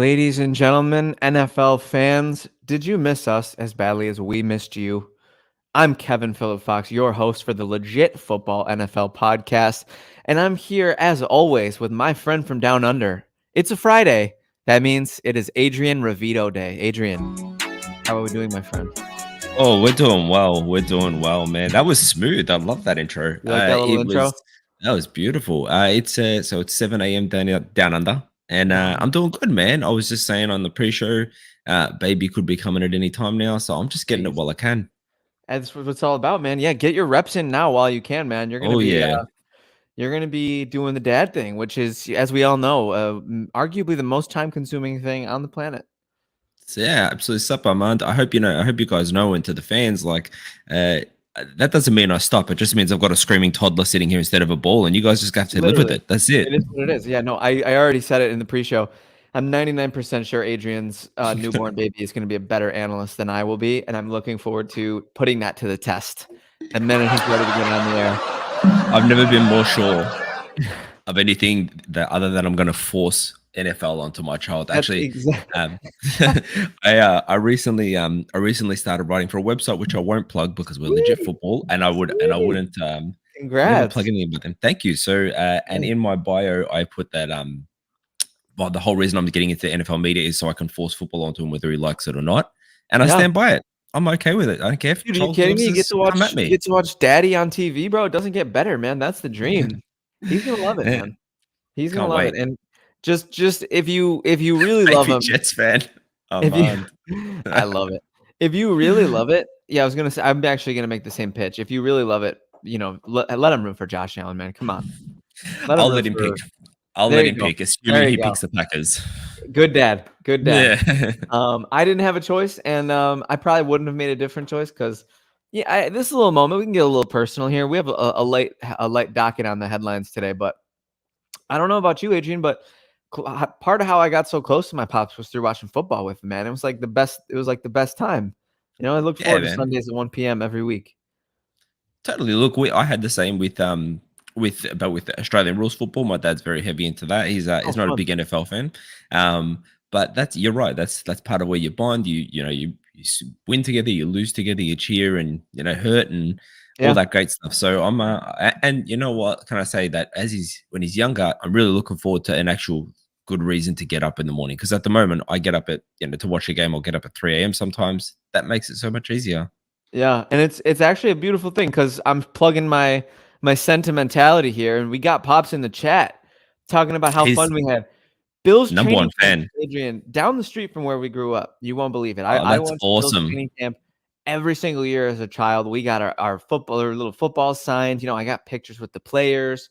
Ladies and gentlemen, NFL fans, did you miss us as badly as we missed you? I'm Kevin Phillip Fox, your host for the Legit Football NFL podcast, and I'm here as always with my friend from down under. It's a Friday. That means it is Adrian Ravito Day. Adrian, how are we doing, my friend? Oh, we're doing well. We're doing well, man. That was smooth. I love that intro. You like that little It intro? was that was beautiful. It's 7 a.m. down under, and Wow. I'm doing good, man. I was just saying on the pre-show, baby could be coming at any time now, so I'm just getting it Jeez. while I can. That's what it's all about, man. Yeah, get your reps in now while you can, man. You're gonna Oh be yeah, You're going to be doing the dad thing, which is, as we all know, arguably the most time-consuming thing on the planet. so, yeah, absolutely. Sup, Armand. I hope you know. I hope you guys know, and to the fans, uh, that doesn't mean I stop. It just means I've got a screaming toddler sitting here instead of a ball, and you guys just have to live with Literally, it. That's it. it is what it is. Yeah, no, I already said it in the pre-show. I'm 99% sure Adrian's newborn baby is going to be a better analyst than I will be, and I'm looking forward to putting that to the test the minute he's ready to get on the air. I've never been more sure of anything that other than I'm going to force NFL onto my child. That's Actually, exactly. um, I recently started writing for a website which I won't plug because we're legit Sweet, football, and I sweet. wouldn't never plug Congrats. anything with them. Thank you. So and Yeah. in my bio I put that well, the whole reason I'm getting into the NFL media is so I can force football onto him whether he likes it or not, and I Yeah. stand by it. I'm okay with it. I don't care if Dude, are you child kidding me? You get services to come at watch you me. get to watch daddy on TV, bro. It doesn't get better, man. That's the dream. He's gonna love it, Yeah, man. He's gonna can't love it. wait. And just if you really love Baby him, Jets fan. if you Armand. I love it. If you really love it, yeah, I was gonna say I'm actually gonna make the same pitch. If you really love it, let him root for Josh Allen, man. Come on. Let him I'll root let him pick. for I'll There let you him go. pick, assuming There he you go. picks the Packers. Good dad. Good dad. Yeah. I didn't have a choice, and I probably wouldn't have made a different choice because, yeah, this is a little moment. We can get a little personal here. We have a light docket on the headlines today, but I don't know about you, Adrian, but part of how I got so close to my pops was through watching football with him, man. It was like the best. It was like the best time. I look Yeah, forward to man. Sundays at 1 p.m. every week. Totally. Look, I had the same with the Australian rules football. My dad's very heavy into that. Oh, He's not a fun. big NFL fan. But you're right. That's part of where you bond. Win together, you lose together, you cheer and hurt and all Yeah. that great stuff. So and you know what? Can I say that when he's younger, I'm really looking forward to an actual good reason to get up in the morning. Because at the moment, I get up at to watch a game. I'll get up at 3 a.m. sometimes. That makes it so much easier. Yeah, and it's actually a beautiful thing because I'm plugging my sentimentality here, and we got pops in the chat talking about how He's fun we had. Bills number one training camp, fan. Adrian, down the street from where we grew up. You won't believe it. I Oh, I that's went to Bills awesome. training camp every single year as a child. We got our little football signs. I got pictures with the players.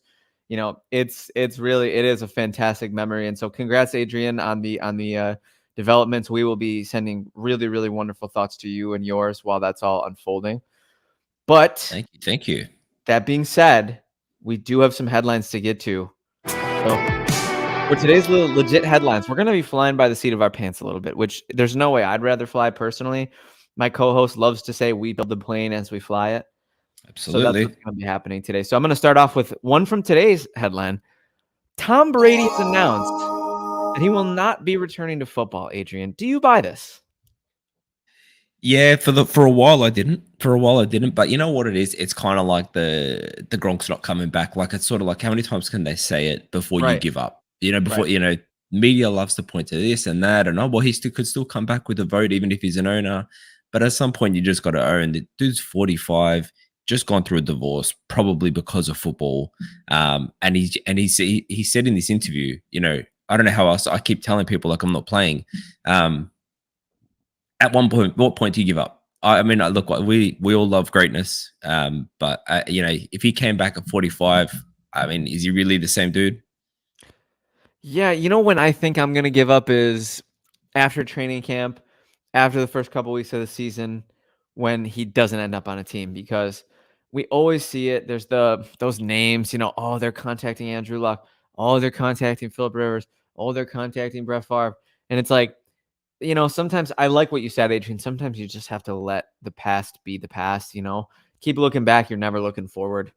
It is a fantastic memory. And so congrats, Adrian, on the developments. We will be sending really, really wonderful thoughts to you and yours while that's all unfolding. But Thank you. Thank you. that being said, we do have some headlines to get to. So for today's little legit headlines, we're going to be flying by the seat of our pants a little bit, which there's no way I'd rather fly personally. My co-host loves to say we build the plane as we fly it. So that's Absolutely. what's going to be happening today. So I'm going to start off with one from today's headline. Tom Brady has announced that he will not be returning to football, Adrian. Do you buy this? Yeah, for a while I didn't. For a while I didn't, but you know what it is? It's kind of like the Gronk's not coming back. Like it's sort of like how many times can they say it before you Right, give up? right. Media loves to point to this and that, and he could still come back with a vote even if he's an owner. But at some point, you just got to own the dude's 45, just gone through a divorce, probably because of football. And he said in this interview, I don't know how else. I keep telling people like I'm not playing. At what point do you give up? I mean, look, we all love greatness, but if he came back at 45, I mean, is he really the same dude? Yeah, when I think I'm going to give up is after training camp, after the first couple weeks of the season, when he doesn't end up on a team, because we always see it. There's those names, oh, they're contacting Andrew Luck, oh, they're contacting Philip Rivers, oh, they're contacting Brett Favre, and it's like, sometimes I like what you said, Adrian. Sometimes you just have to let the past be the past. Keep looking back. You're never looking forward.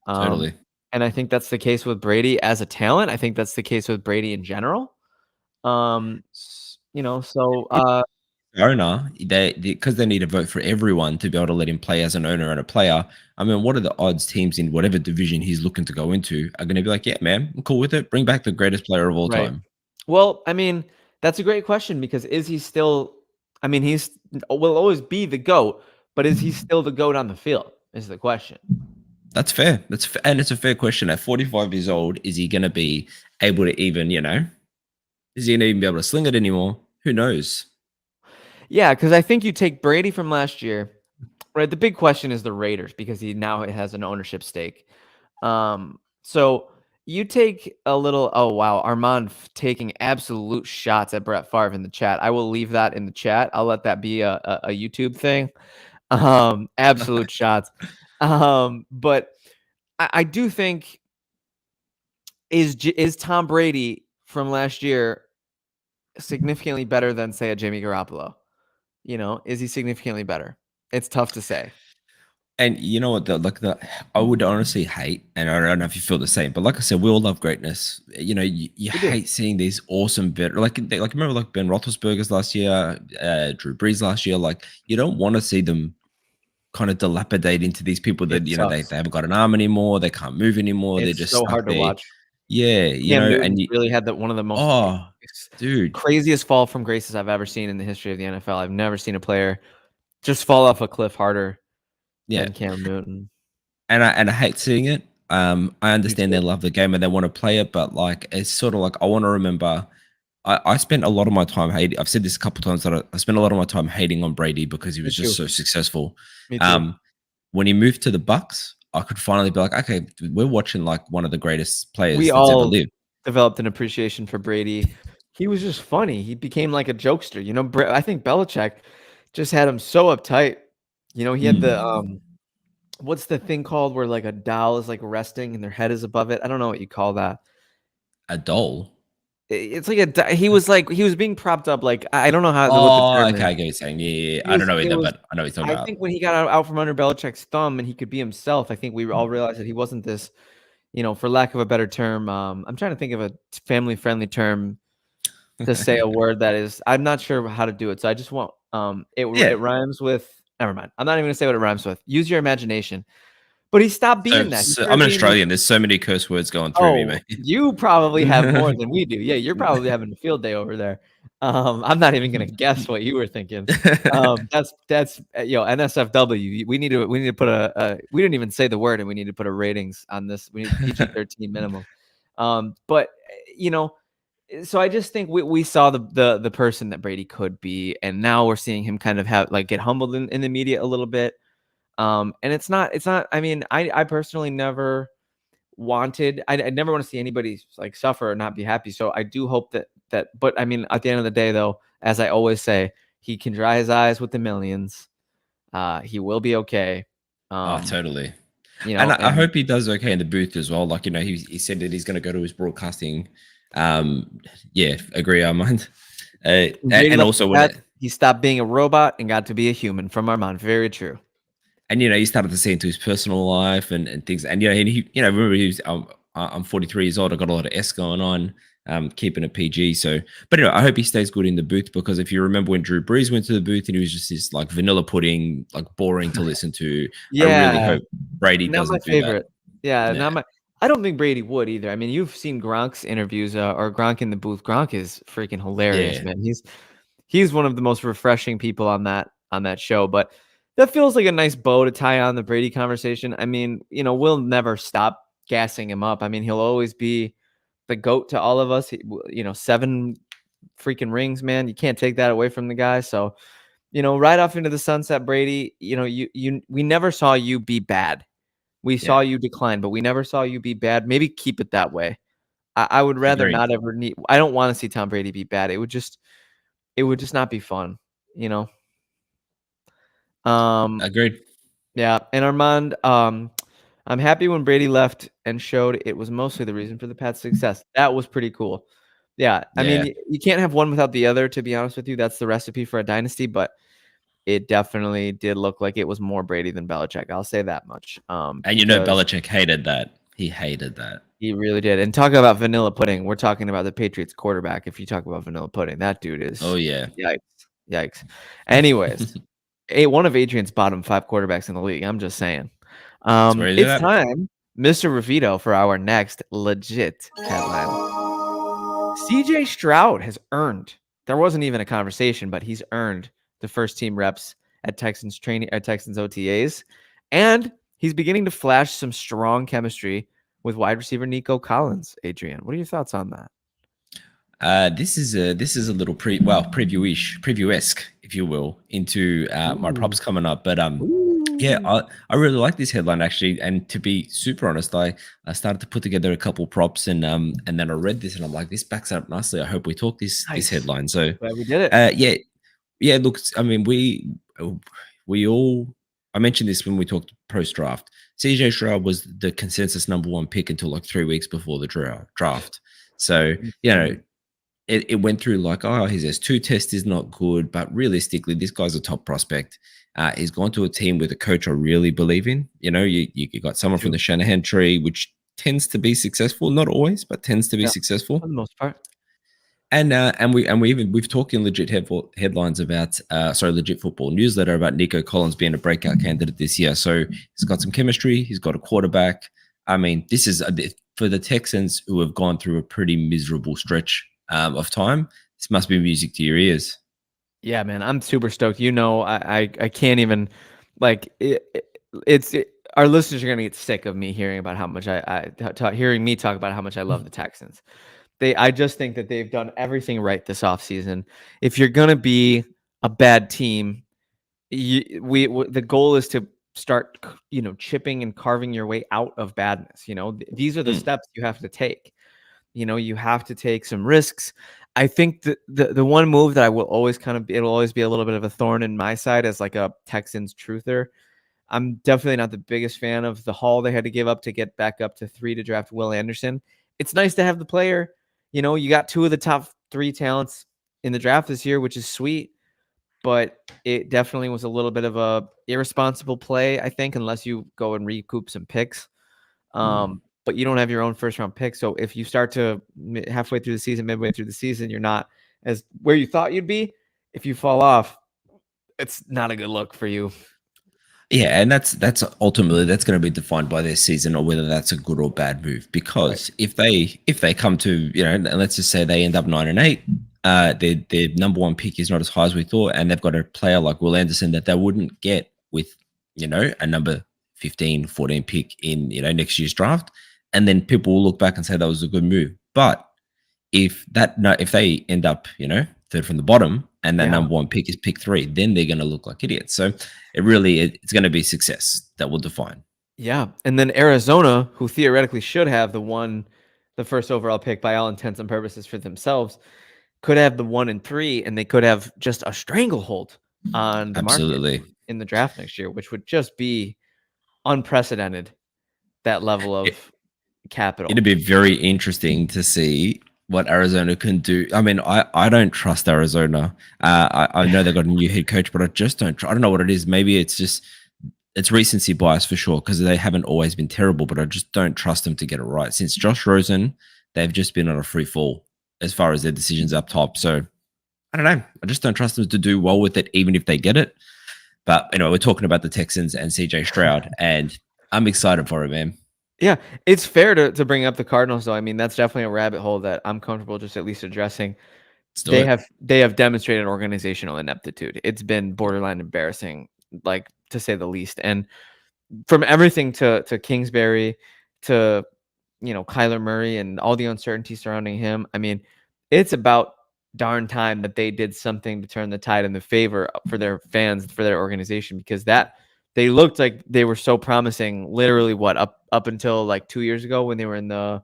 Totally. And I think that's the case with Brady as a talent. I think that's the case with Brady in general. So Owner, they because they need to vote for everyone to be able to let him play as an owner and a player. I mean, what are the odds teams in whatever division he's looking to go into are going to be like, yeah, man, I'm cool with it. Bring back the greatest player of all right. time. Well, I mean, that's a great question because is he still? I mean, he's will always be the GOAT, but is he still the GOAT on the field? Is the question. That's fair. And it's a fair question. At 45 years old, is he going to be able to even, is he going to even be able to sling it anymore? Who knows? Yeah, because I think you take Brady from last year, right? The big question is the Raiders because he now has an ownership stake. So you take a little. Oh wow, Armand taking absolute shots at Brett Favre in the chat. I will leave that in the chat. I'll let that be a YouTube thing. Absolute shots. But I do think is Tom Brady from last year significantly better than say a Jimmy Garoppolo? Is he significantly better? It's tough to say. And you know what? I would honestly hate, and I don't know if you feel the same, but like I said, we all love greatness. You We do. hate seeing these awesome like remember like Ben Roethlisberger's last year, Drew Brees last year. Like you don't want to see them kind of dilapidate into these people that It sucks. they haven't got an arm anymore, they can't move anymore, they're It's just so stuck hard to there. watch. Yeah, Cam and Newton's you, really had one of the most oh, dude, craziest fall from graces I've ever seen in the history of the NFL. I've never seen a player just fall off a cliff harder yeah. than Cam Newton. And I hate seeing it. I Me understand they too. love the game and they want to play it, but like it's sort of like I want to remember. I spent a lot of my time hating. I've said this a couple of times that I spent a lot of my time hating on Brady because he Me was just too. so successful. Me too. Um, when he moved to the Bucks, I could finally be like, okay, we're watching like one of the greatest We players that's ever all lived. developed an appreciation for Brady. He was just funny. He became like a jokester. I think Belichick just had him so uptight. He had the Mm. what's the thing called where like a doll is like resting and their head is above it? I don't know what you call that. A doll. It's like he was being propped up. Like I don't know what the Oh, term okay, is. I get what you're saying. Yeah, yeah, yeah. He I don't was know it either, was but I know what you're talking I about. think when he got out from under Belichick's thumb and he could be himself, I think we all realized that he wasn't this, for lack of a better term. I'm trying to think of a family friendly term to say a word that is. I'm not sure how to do it, so I just want Yeah. it rhymes with. Never mind. I'm not even gonna say what it rhymes with. Use your imagination. But he stopped So, being that. He so I'm started an being this. Australian. There's so many curse words going through me, Oh, man. you probably have more than we do. Yeah, you're probably having a field day over there. I'm not even gonna guess what you were thinking. That's NSFW. We need to put we didn't even say the word, and we need to put a ratings on this. We need PG-13 minimum. But so I just think we saw the person that Brady could be, and now we're seeing him kind of get humbled in the media a little bit. And it's not. I mean, I personally never wanted. I never want to see anybody like suffer or not be happy. So I do hope that. But I mean, at the end of the day, though, as I always say, he can dry his eyes with the millions. He will be okay. Oh, Um, totally. And I and hope he does okay in the booth as well. Like, he said that he's going to go to his broadcasting. Um, yeah, agree, Armand. when Brady And left the also Pats, he stopped being a robot and got to be a human. From Armand, very true. you started to see into his personal life and things. And, remember I'm 43 years old. I got a lot of S going on, keeping it PG. So, but I hope he stays good in the booth because if you remember when Drew Brees went to the booth and he was just this like vanilla pudding, like boring to listen to, I really Yeah, hope Brady not my doesn't do that. favorite. Yeah, Yeah. not my. I don't think Brady would either. I mean, you've seen Gronk's interviews or Gronk in the booth. Gronk is freaking hilarious, Yeah. man. He's one of the most refreshing people on that show. But that feels like a nice bow to tie on the Brady conversation. I mean, we'll never stop gassing him up. I mean, he'll always be the GOAT to all of us. 7 freaking rings, man. You can't take that away from the guy. So, right off into the sunset, Brady. We never saw you be bad. We saw Yeah. you decline, but we never saw you be bad. Maybe keep it that way. I would rather Agreed. not ever need. I don't want to see Tom Brady be bad. It would just not be fun, you know. Um, Agreed. yeah, and Armand, I'm happy when Brady left and showed it was mostly the reason for the Pats' success. That was pretty cool. Yeah, I mean, Yeah. you can't have one without the other. To be honest with you, that's the recipe for a dynasty. But it definitely did look like it was more Brady than Belichick. I'll say that much. And Because Belichick hated that. He hated that. He really did. And talking about vanilla pudding, we're talking about the Patriots quarterback. If you talk about vanilla pudding, that dude Oh is yeah. yikes, yikes. Anyways, one of Adrian's bottom 5 quarterbacks in the league. I'm just saying. That's where he's It's at. time, Mr. Revito, for our next legit headline. CJ Stroud has earned. There wasn't even a conversation, but he's earned the first team reps at Texans training at Texans OTAs, and he's beginning to flash some strong chemistry with wide receiver Nico Collins. Adrian, what are your thoughts on that? This is a little preview-esque, if you will, into my Ooh. props coming up. But yeah, Ooh. I really like this headline actually. And to be super honest, I started to put together a couple props and then I read this and I'm like, this backs up nicely. I hope we talk this Nice. headline. So Glad we did it. yeah, yeah. Look, I mean, we all. I mentioned this when we talked post draft. CJ Stroud was the consensus number one pick until like 3 weeks before the draft. So Insane. it went through like, oh, his S2 test is not good, but realistically, this guy's a top prospect. He's gone to a team with a coach I really believe in. You got someone from Too. the Shanahan tree, which tends to be successful, not always, but tends to be Yeah, for successful. the most part. And we've talked in legit headlines about legit football newsletter about Nico Collins being a breakout candidate this year. So he's got some chemistry. He's got a quarterback. I mean, this is for the Texans who have gone through a pretty miserable stretch of time. This must be music to your ears. Yeah, man, I'm super stoked. I can't even like our listeners are gonna get sick of me hearing about how much hearing me talk about how much I love the Texans. I just think that they've done everything right this offseason. If you're gonna be a bad team, the goal is to start, chipping and carving your way out of badness. These are the Mm, steps you have to take. You have to take some risks. I think the one move that I will always it'll always be a little bit of a thorn in my side as like a Texans truther. I'm definitely not the biggest fan of the haul they had to give up to get back up to 3 to draft Will Anderson. It's nice to have the player. You got 2 of the top 3 talents in the draft this year, which is sweet, but it definitely was a little bit of a irresponsible play, I think, unless you go and recoup some picks. But you don't have your own first round pick. So if you start to halfway through the season, midway through the season, you're not as where you thought you'd be. If you fall off, it's not a good look for you. Yeah, and that's ultimately that's going to be defined by their season or whether that's a good or bad move. Right. Because if they come to let's just say they end up 9-8, their number one pick is not as high as we thought, and they've got a player like Will Anderson that they wouldn't get with a number 15, 14 pick in next year's draft, and then people will look back and say that was a good move. But if they end up third from the bottom and that Yeah. number one pick is pick 3, then they're going to look like idiots. So it's going to be success that will define. Yeah. And then Arizona, who theoretically should have the first overall pick by all intents and purposes for themselves, could have the 1 and 3, and they could have just a stranglehold on the market Absolutely. in the draft next year, which would just be unprecedented, that level It, of capital. it'd be very interesting to see what Arizona can do. I mean, I don't trust Arizona. I know they got a new head coach, but I just don't. I don't know what it is. Maybe it's recency bias for sure because they haven't always been terrible, but I just don't trust them to get it right. Since Josh Rosen, they've just been on a free fall as far as their decisions up top. So I don't know. I just don't trust them to do well with it, even if they get it. But we're talking about the Texans and CJ Stroud, and I'm excited for it, man. Yeah, it's fair to bring up the Cardinals, though. I mean, that's definitely a rabbit hole that I'm comfortable just at least addressing. Let's do They it. have demonstrated organizational ineptitude. It's been borderline embarrassing, like to say the least. And from everything to Kingsbury to Kyler Murray and all the uncertainty surrounding him. I mean, it's about darn time that they did something to turn the tide in the favor for their fans, for their organization, because that they looked like they were so promising. Literally, what up until like 2 years ago when they were in the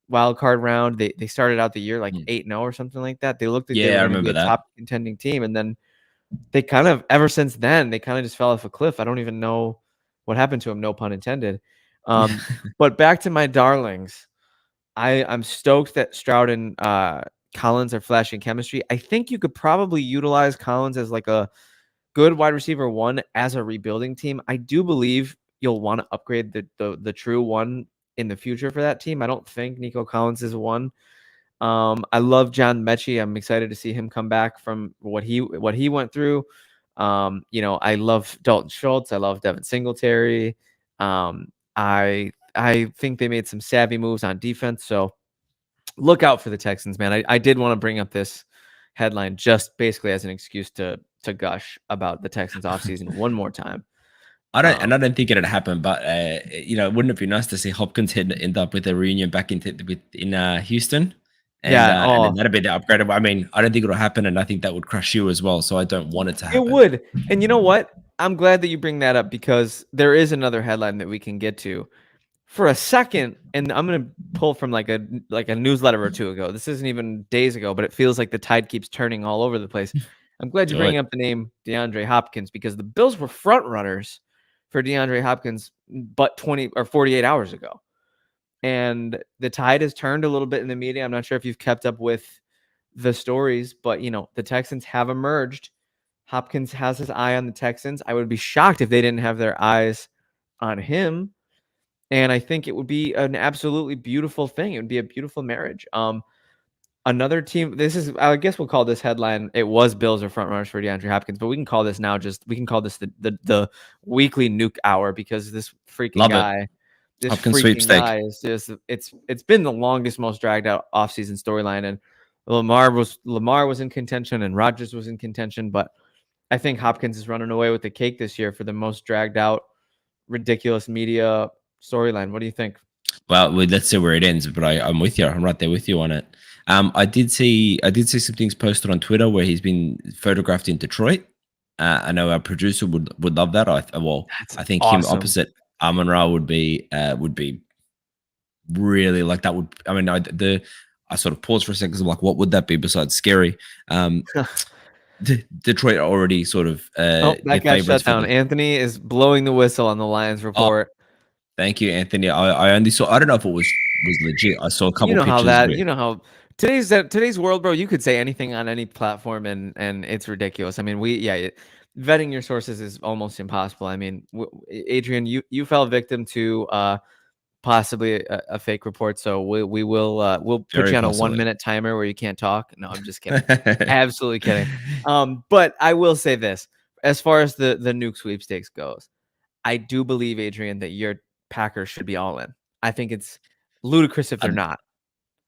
wild card round, they started out the year like Mm. 8-0 or something like that. They looked like they Yeah, were I going to be remember a that. top contending team, and then they kind of ever since then they kind of just fell off a cliff. I don't even know what happened to them. No pun intended. But back to my darlings. I'm stoked that Stroud and Collins are flashing chemistry. I think you could probably utilize Collins as like a good wide receiver 1 as a rebuilding team. I do believe you'll want to upgrade the true 1 in the future for that team. I don't think Nico Collins is one. I love John Mechie. I'm excited to see him come back from what he went through. I love Dalton Schultz. I love Devin Singletary. I think they made some savvy moves on defense. So look out for the Texans, man. I did want to bring up this headline just basically as an excuse to gush about the Texans offseason one more time. I don't think it'd happen, but wouldn't it be nice to see Hopkins end up with a reunion back in Houston, Yeah. and Oh, then that'd be the upgrade. I mean, I don't think it'll happen, and I think that would crush you as well. So I don't want it to it happen. would. And you know what? I'm glad that you bring that up because there is another headline that we can get to. For a second, and I'm gonna pull from like a newsletter or two ago. This isn't even days ago, but it feels like the tide keeps turning all over the place. I'm glad you're Do it. bringing up the name DeAndre Hopkins because the Bills were front runners for DeAndre Hopkins, but 20 or 48 hours ago, and the tide has turned a little bit in the media. I'm not sure if you've kept up with the stories, but the Texans have emerged. Hopkins has his eye on the Texans. I would be shocked if they didn't have their eyes on him. And I think it would be an absolutely beautiful thing. It would be a beautiful marriage. Another team. I guess we'll call this headline. It was Bills or front runners for DeAndre Hopkins, but we can call this now. We can call this the weekly nuke hour because this freaking Love it. guy, Hopkins sweepstake. is just it's been the longest, most dragged out offseason storyline. And Lamar was in contention and Rodgers was in contention, but I think Hopkins is running away with the cake this year for the most dragged out, ridiculous media storyline. What do you think? Well, let's see where it ends. But I'm with you. I'm right there with you on it. I did see some things posted on Twitter where he's been photographed in Detroit. I know our producer would love that. That's I think him awesome. opposite Amon Ra would be really like that. I mean, I sort of paused for a second because I'm like, what would that be besides scary? Detroit are already sort of Oh, their that got shut favorites for down. the. Anthony is blowing the whistle on the Lions Oh, report. thank you, Anthony. I only saw. I don't know if it was legit. I saw a You couple know how pictures that. where. You know how today's world, bro. You could say anything on any platform, and it's ridiculous. I mean, vetting your sources is almost impossible. I mean, Adrian, you fell victim to possibly a fake report, so we'll put Very you on a possibly. 1-minute timer where you can't talk. No, I'm just kidding. Absolutely kidding. But I will say this: as far as the nuke sweepstakes goes, I do believe, Adrian, that your Packers should be all in. I think it's ludicrous if they're I'd, not.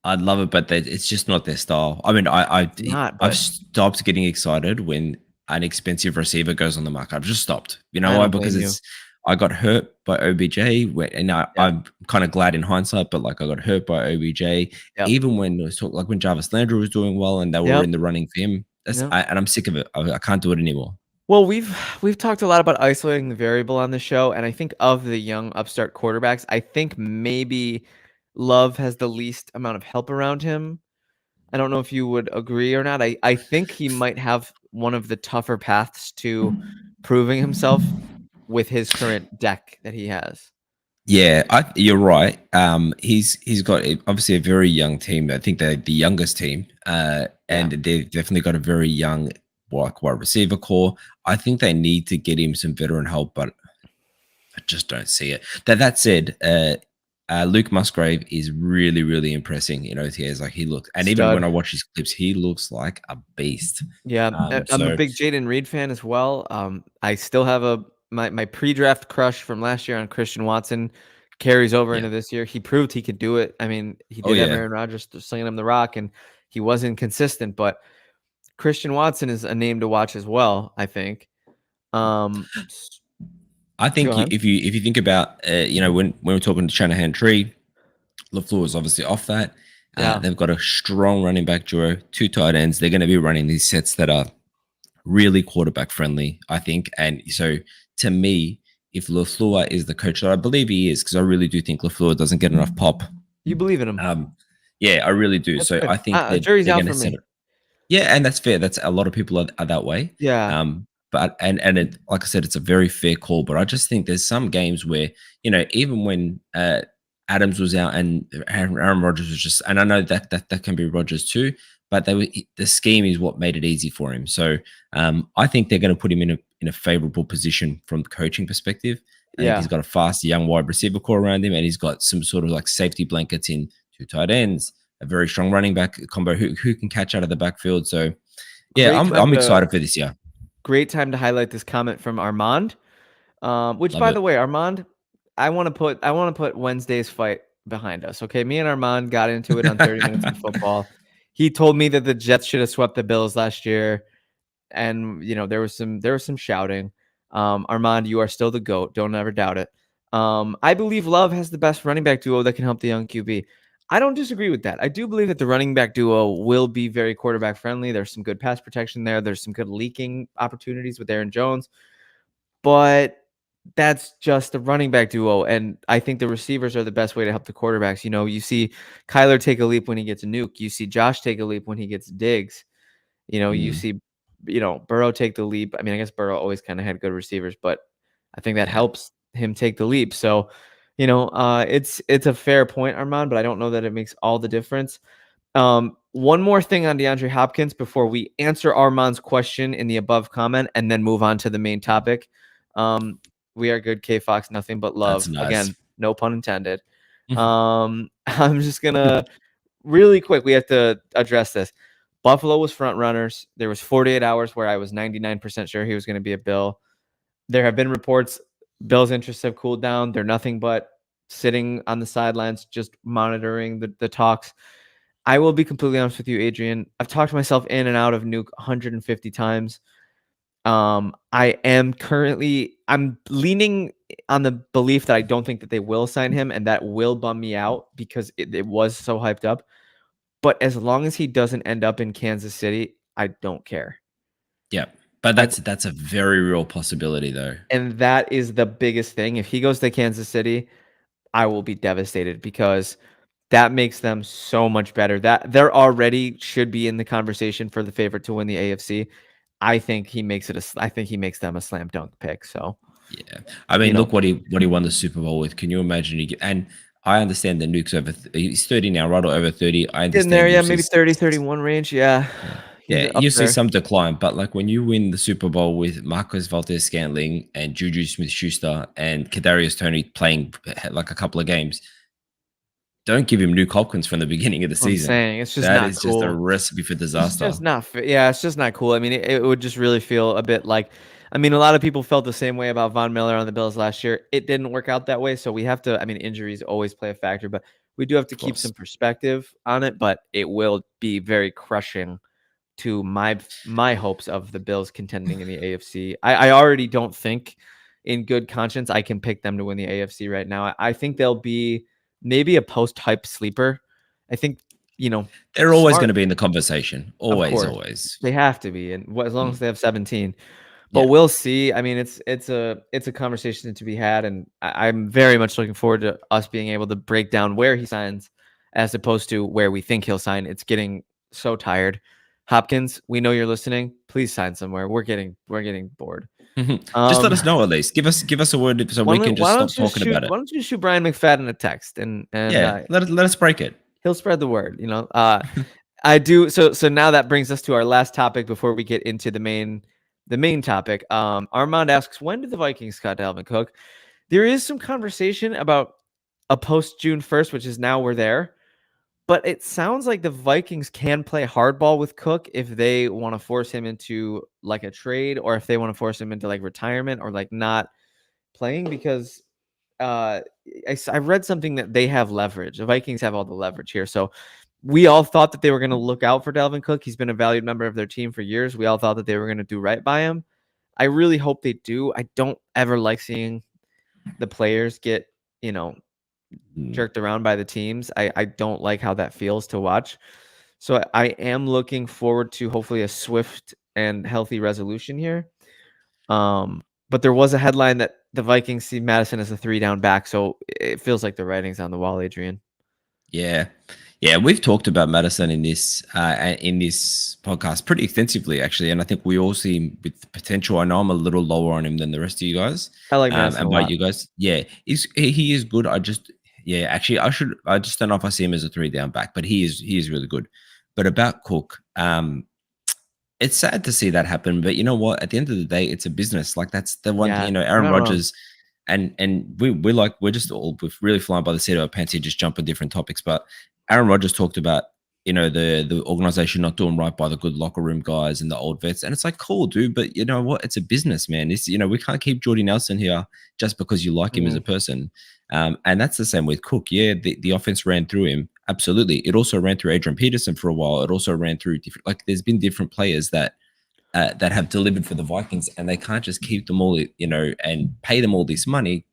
I'd love it, but it's just not their style. I mean, Not, I've but stopped getting excited when an expensive receiver goes on the market. I've just stopped. You know I why? don't Because blame you. I got hurt by OBJ, and Yeah. I'm kind of glad in hindsight, but like I got hurt by OBJ. Yep. Even when it was like when Jarvis Landry was doing well and they were Yep. in the running for him. Yep. And I'm sick of it. I can't do it anymore. Well, we've talked a lot about isolating the variable on the show, and I think of the young upstart quarterbacks, I think maybe Love has the least amount of help around him. I don't know if you would agree or not. I think he might have one of the tougher paths to proving himself with his current deck that he has. Yeah, you're right. He's got obviously a very young team. I think they're the youngest team, Yeah. and they've definitely got a very young wide receiver core. I think they need to get him some veteran help, but I just don't see it. That said, Luke Musgrave is really, really impressing in OTAs. Like he looks, and even when Stud. I watch his clips, he looks like a beast. Yeah, I'm a So big Jaden Reed fan as well. I still have my pre-draft crush from last year on Christian Watson carries over yeah, into this year. He proved he could do it. I mean, he oh did have yeah, Aaron Rodgers slinging him the rock, and he was inconsistent. But Christian Watson is a name to watch as well. I think. I Go think ahead. if you think about when we're talking to Shanahan tree, LaFleur is obviously off that. Yeah, They've got a strong running back duo, two tight ends. They're going to be running these sets that are really quarterback friendly, I think. And so to me, if LaFleur is the coach that I believe he is, because I really do think LaFleur doesn't get enough pop. you believe in him. Yeah, I really do. That's So good. I think that Jury's they're out going to for set me. it. Yeah, and that's fair. That's a lot of people are that way. Yeah, But it, like I said, it's a very fair call. But I just think there's some games where even when Adams was out and Aaron Rodgers was just, and I know that can be Rodgers too, but the scheme is what made it easy for him. So I think they're going to put him in a favorable position from the coaching perspective. I think he's Yeah. got a fast young wide receiver core around him, and he's got some sort of like safety blankets in two tight ends, a very strong running back combo who can catch out of the backfield. So yeah, Great time I'm to excited for this year. highlight this comment from Armand. Which Love by it. the way, Armand, I want to put Wednesday's fight behind us. Okay. Me and Armand got into it on 30 minutes in football. He told me that the Jets should have swept the Bills last year. And there was some shouting. Armand, you are still the GOAT. Don't ever doubt it. I believe Love has the best running back duo that can help the young QB. I don't disagree with that. I do believe that the running back duo will be very quarterback friendly. There's some good pass protection there. There's some good leaking opportunities with Aaron Jones, but that's just the running back duo. And I think the receivers are the best way to help the quarterbacks. You see Kyler take a leap when he gets a nuke. You see Josh take a leap when he gets Diggs. You Mm, see, Burrow take the leap. I mean, I guess Burrow always kind of had good receivers, but I think that yeah, helps him take the leap. So, it's a fair point, Armand, but I don't know that it makes all the difference. One more thing on DeAndre Hopkins before we answer Armand's question in the above comment and then move on to the main topic. Um, we are good, K Fox, nothing but that's love. nice. Again, no pun intended. I'm just gonna really quick, we have to address this. Buffalo was front runners. There was 48 hours where I was 99% sure he was going to be a Bill. There have been reports Bill's interests have cooled down. They're nothing but sitting on the sidelines, just monitoring the talks. I will be completely honest with you, Adrian. I've talked myself in and out of Nuke 150 times. I'm leaning on the belief that I don't think that they will sign him, and that will bum me out because it was so hyped up. But as long as he doesn't end up in Kansas City, I don't care. Yeah, but I that's a very real possibility though. And that is the biggest thing. If he goes to Kansas City, I will be devastated because that makes them so much better. That they're already should be in the conversation for the favorite to win the AFC. I think he makes them a slam dunk pick. So, Yeah, I you mean, know, look what he won the Super Bowl with. Can you imagine? And I understand the Nuke's over. He's 30 now, right, or over 30. I getting there, understand yeah, you'll see. maybe 30, 31 range. Yeah. Yeah. He's Yeah, up you see there. some decline, but like when you win the Super Bowl with Marcus Valdes Scantling and Juju Smith Schuster and Kadarius Tony playing like a couple of games, don't give him Nuke Hopkins from the beginning of the What I'm season. saying. It's just That not is just a cool. recipe for It's disaster. just not yeah, it's just not cool. I mean, it would just really feel a bit like I mean, a lot of people felt the same way about Von Miller on the Bills last year. It didn't work out that way, so we have to I mean, injuries always play a factor, but we do have to Of keep course. some perspective on it, but it will be very crushing to my hopes of the Bills contending in the AFC. I already don't think in good conscience I can pick them to win the AFC right now. I think they'll be maybe a post-hype sleeper. I think, you know, They're always going smart to be in the conversation. of Always, course. always. They have to be, and as long as Mm, they have 17. But yeah. we'll see. I mean, it's a conversation to be had, and I'm very much looking forward to us being able to break down where he signs, as opposed to where we think he'll sign. It's getting so tired. Hopkins, we know you're listening. Please sign somewhere. We're getting bored. Just let Um, us know at least. Give us a word so we can just why stop don't you talking shoot? about it. Why don't you shoot Brian McFadden a text and Yeah, let us break it. he'll spread the word. I do. So now that brings us to our last topic before we get into the main topic. Armand asks, when did the Vikings cut Dalvin Cook? There is some conversation about a post June 1st, which is now we're there. But it sounds like the Vikings can play hardball with Cook if they want to force him into like a trade, or if they want to force him into like retirement or like not playing because uh I read something that they have leverage. The Vikings have all the leverage here. So we all thought that they were going to look out for Dalvin Cook. He's been a valued member of their team for years. We all thought that they were going to do right by him. I really hope they do. I don't ever like seeing the players get, you know, Mm, jerked around by the teams. I don't like how that feels to watch. So I am looking forward to hopefully a swift and healthy resolution here. But there was a headline that the Vikings see Madison as a 3-down back, so it feels like the writing's on the wall, Adrian. yeah, yeah. We've talked about Madison in this podcast pretty extensively, actually, and I think we all see him with potential. I know I'm a little lower on him than the rest of you guys, I like Madison and a by lot. you guys, yeah, he is good. Yeah, actually, I just don't know if I see him as a 3-down back, but he is really good. But about Cook, it's sad to see that happen, but you know what? At the end of the day, it's a business. Like that's the one thing, Yeah, you're Aaron not wrong. Rodgers. and we're just all we're really flying by the seat of our pants here, just jumping different topics. But Aaron Rodgers talked about the organization not doing right by the good locker room guys and the old vets, and it's like cool, dude. But you know what? It's a business, man. It's we can't keep Jordy Nelson here just because you like him as a Mhm. person. And that's the same with Cook. Yeah, the offense ran through him. Absolutely. It also ran through Adrian Peterson for a while. It also ran through different, like there's been different players that have delivered for the Vikings, and they can't just keep them all, and pay them all this money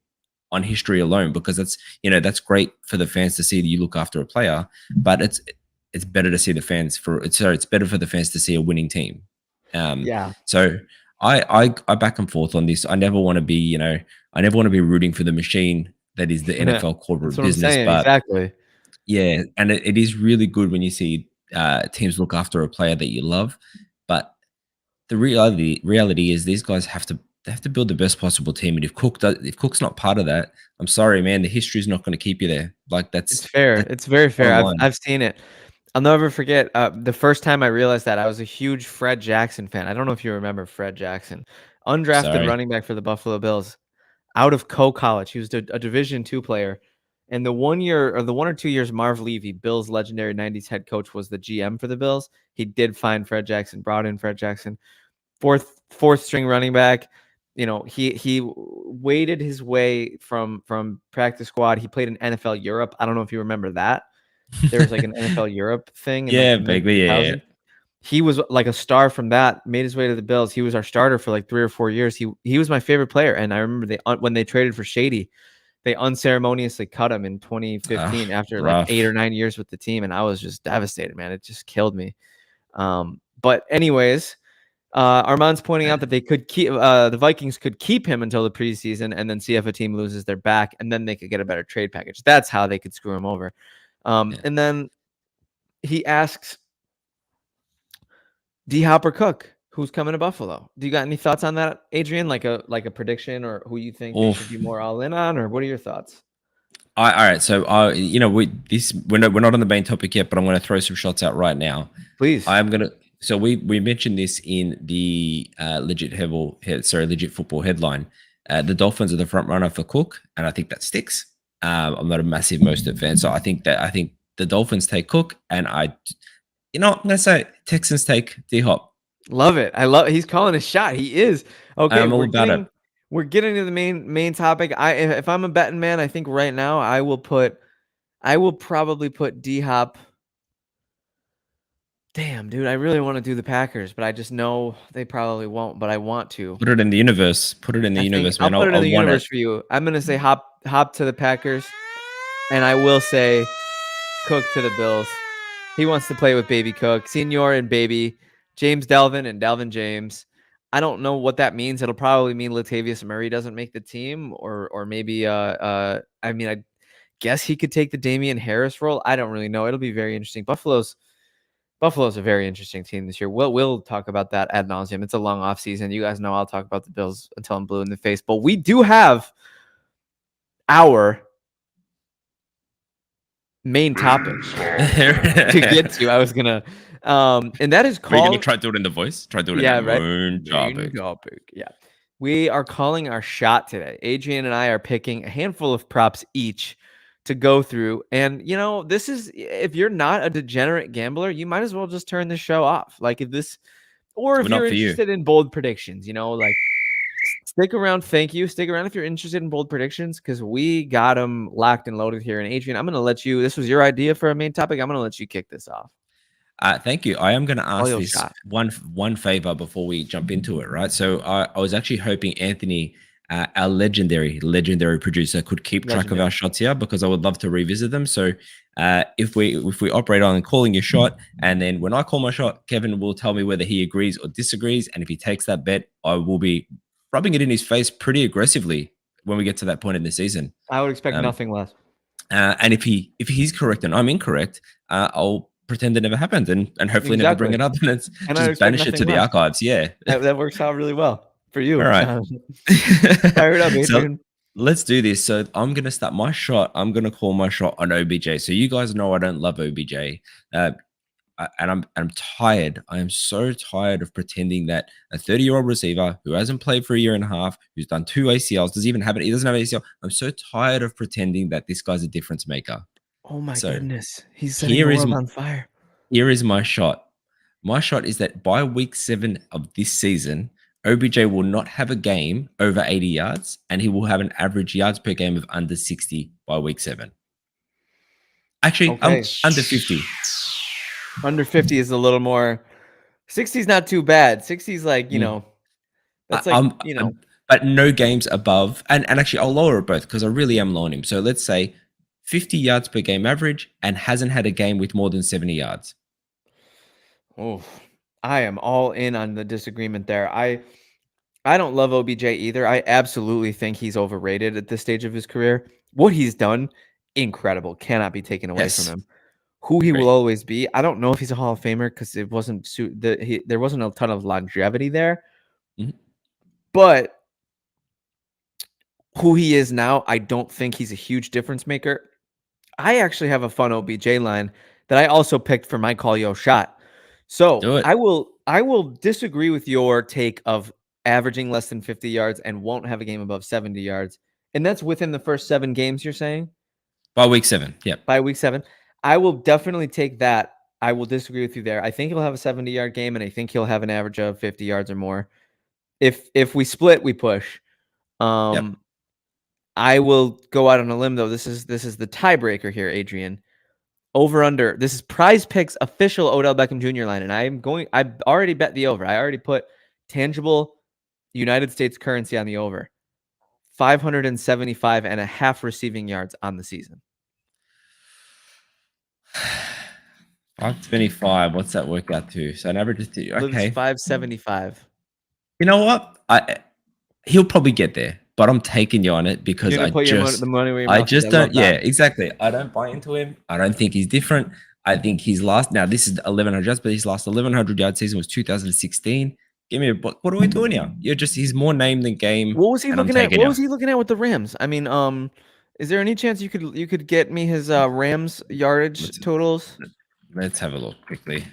on history alone, because that's great for the fans to see that you look after a player, but it's better to see the fans for it's better for the fans to see a winning team. Yeah. So I back and forth on this. I never want to be, I never want to be rooting for the machine that is the NFL That's corporate what I'm business, saying, but exactly. yeah, and it is really good when you see teams look after a player that you love. But the reality is these guys have to build the best possible team. And if Cook's not part of that, I'm sorry, man. The history's not going to keep you there. Like It's fair, that's it's very fair. bottom I've line. I've seen it. I'll never forget, the first time I realized that, I was a huge Fred Jackson fan. I don't know if you remember Fred Jackson, undrafted Sorry. running back for the Buffalo Bills, out of college. He was a Division II player, and the 1 year or the 1 or 2 years Marv Levy, Bills' legendary '90s head coach, was the GM for the Bills, he did find Fred Jackson, brought in Fred Jackson, fourth string running back. He waded his way from practice squad. He played in NFL Europe. I don't know if you remember that. There was like an NFL Europe thing in like Yeah, the mid vaguely. Yeah. 2000s. He was like a star from that, made his way to the Bills. He was our starter for like 3 or 4 years. He was my favorite player, and I remember when they traded for Shady, they unceremoniously cut him in 2015 after like 8 Rough. or 9 years with the team, and I was just devastated, man. It just killed me. But anyways, Armand's pointing out that they could keep the Vikings could keep him until the preseason and then see if a team loses their back, and then they could get a better trade package. That's how they could screw him over. Yeah. And then he asks D Hop or Cook, who's coming to Buffalo. Do you got any thoughts on that, Adrian? Like a prediction, or who you think they should be Oof. more all in on, or what are your thoughts? All right. So, we're not on the main topic yet, but I'm going to throw some shots out right now. Please. I'm gonna. So we mentioned this in the legit football headline. The Dolphins are the front runner for Cook, and I think that sticks. I'm not a massive Mostert fan, so I think the Dolphins take Cook, and I'm gonna say Texans take D Hop. Love it. I love He's calling a shot. He is. Okay, I'm all about it. we're getting to the main topic. If I'm a betting man, I think right now I will probably put D Hop. Damn, dude, I really want to do the Packers, but I just know they probably won't, but I want to. Put it in the universe. Put it in the I think universe, I'll man. put it I in the want universe it. for you. I'm gonna say hop to the Packers, and I will say Cook to the Bills. He wants to play with Baby Cook, Senior and Baby, James Delvin and Delvin James. I don't know what that means. It'll probably mean Latavius Murray doesn't make the team, or maybe I mean, I guess he could take the Damian Harris role. I don't really know. It'll be very interesting. Buffalo's a very interesting team this year. We'll talk about that ad nauseum. It's a long off season. You guys know I'll talk about the Bills until I'm blue in the face. But we do have our main topic to get to. I was gonna, and that is Are you gonna called, try to do it in the voice? Try to do it in yeah, that right. moon Main topic. topic. Yeah. We are calling our shot today. Adrian and I are picking a handful of props each to go through. And this is, if you're not a degenerate gambler, you might as well just turn the show off. Like or We're if you're not for you. interested in bold predictions, like stick around. Thank you. Stick around if you're interested in bold predictions, because we got them locked and loaded here. And Adrian, I'm going to let you, this was your idea for a main topic. I'm going to let you kick this off. Thank you. I am going to All ask your this shot. one favor before we jump into it, right? So I was actually hoping Anthony, our legendary producer, could keep track of our Legendary. shots here, because I would love to revisit them. So if we operate on calling your shot, and then when I call my shot, Kevin will tell me whether he agrees or disagrees, and if he takes that bet, I will be rubbing it in his face pretty aggressively when we get to that point in the season. I would expect Um, nothing less. and if he's correct and I'm incorrect, I'll pretend it never happened, and hopefully never bring Exactly. it up, and it's And I would just expect banish it nothing to the less. archives. Yeah. That works out really well for All you. right. Fire it up, So Adrian. let's do this. So I'm gonna start my shot. I'm gonna call my shot on OBJ. So you guys know I don't love OBJ. I'm tired. I am so tired of pretending that a 30-year-old receiver who hasn't played for a year and a half, who's done 2 ACLs, doesn't even have it. He doesn't have ACL. I'm so tired of pretending that this guy's a difference maker. Oh my So goodness. He's setting the here is world on fire. here is my shot. My shot is that by week 7 of this season, OBJ will not have a game over 80 yards, and he will have an average yards per game of under 60 by week 7. Actually, Okay. under 50. Under 50 is a little more. 60 is not too bad. 60 is like, Mm. that's I- like, but no games above, and actually I'll lower it both because I really am lowering him. So let's say 50 yards per game average and hasn't had a game with more than 70 yards. oh, I am all in on the disagreement there. I don't love OBJ either. I absolutely think he's overrated at this stage of his career. What he's done, incredible. Cannot be taken away from Yes, him. Who he will agree. always be. I don't know if he's a Hall of Famer because it wasn't there wasn't a ton of longevity there. Mhm. But who he is now, I don't think he's a huge difference maker. I actually have a fun OBJ line that I also picked for my call yo shot. So Do it. I will disagree with your take of averaging less than 50 yards and won't have a game above 70 yards. And that's within the first 7 games, you're saying? By week 7. Yep. By week 7. I will definitely take that. I will disagree with you there. I think he'll have a 70-yard game, and I think he'll have an average of 50 yards or more. If we split, we push. Yep. I will go out on a limb, though. This is the tiebreaker here, Adrian. Over under. This is Prize Picks official Odell Beckham Jr. line, and I've already bet the over. I already put tangible United States currency on the over. 575 and a half receiving yards on the season. 525. What's that work out to? So an average of Lives okay. 575. You know what? He'll probably get there, but I'm taking you on it because You're gonna put the money where your I mouth is. just I don't. love Yeah, that. exactly. I don't buy into him. I don't think he's different. I think his last. Now this is 1100 yards, but his last 1100 yard season was 2016. Give me a. What are we doing here? He's more name than game. What was he and I'm looking at? taking What you. was he looking at with the Rams? I mean, is there any chance you could get me his Rams yardage totals? Let's have a look quickly.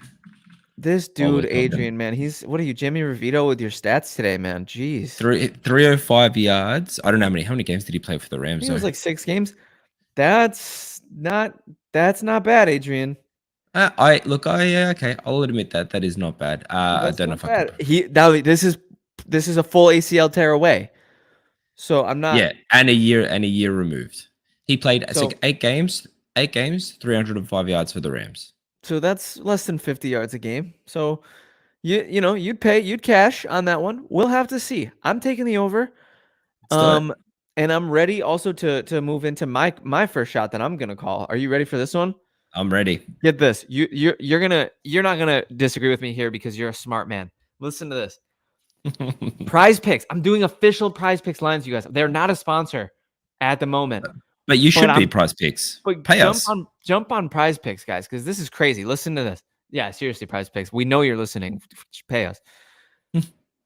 This while we're dude, talking. Adrian, man, what are you, Jimmy Revito, with your stats today, man? Jeez. 305 yards. I don't know how many games did he play for the I Rams? think it was like 6 games. That's not bad, Adrian. Okay. I'll admit that is not bad. I That's don't know not if I can. bad. This is a full ACL tear away. So I'm not. Yeah, and a year removed. He played So 8 games, 305 yards for the Rams. so that's less than 50 yards a game. So you'd cash on that one. We'll have to see. I'm taking the over. Let's do it. And I'm ready also to move into my first shot that I'm gonna call. Are you ready for this one? I'm ready. Get this. You're not gonna disagree with me here because you're a smart man. Listen to this. Prize Picks. I'm doing official Prize Picks lines, you guys. They're not a sponsor at the moment. But you should be I'm Prize Picks. but Pay us. jump on Prize Picks, guys, because this is crazy. Listen to this. Yeah, seriously, Prize Picks. We know you're listening. Pay us.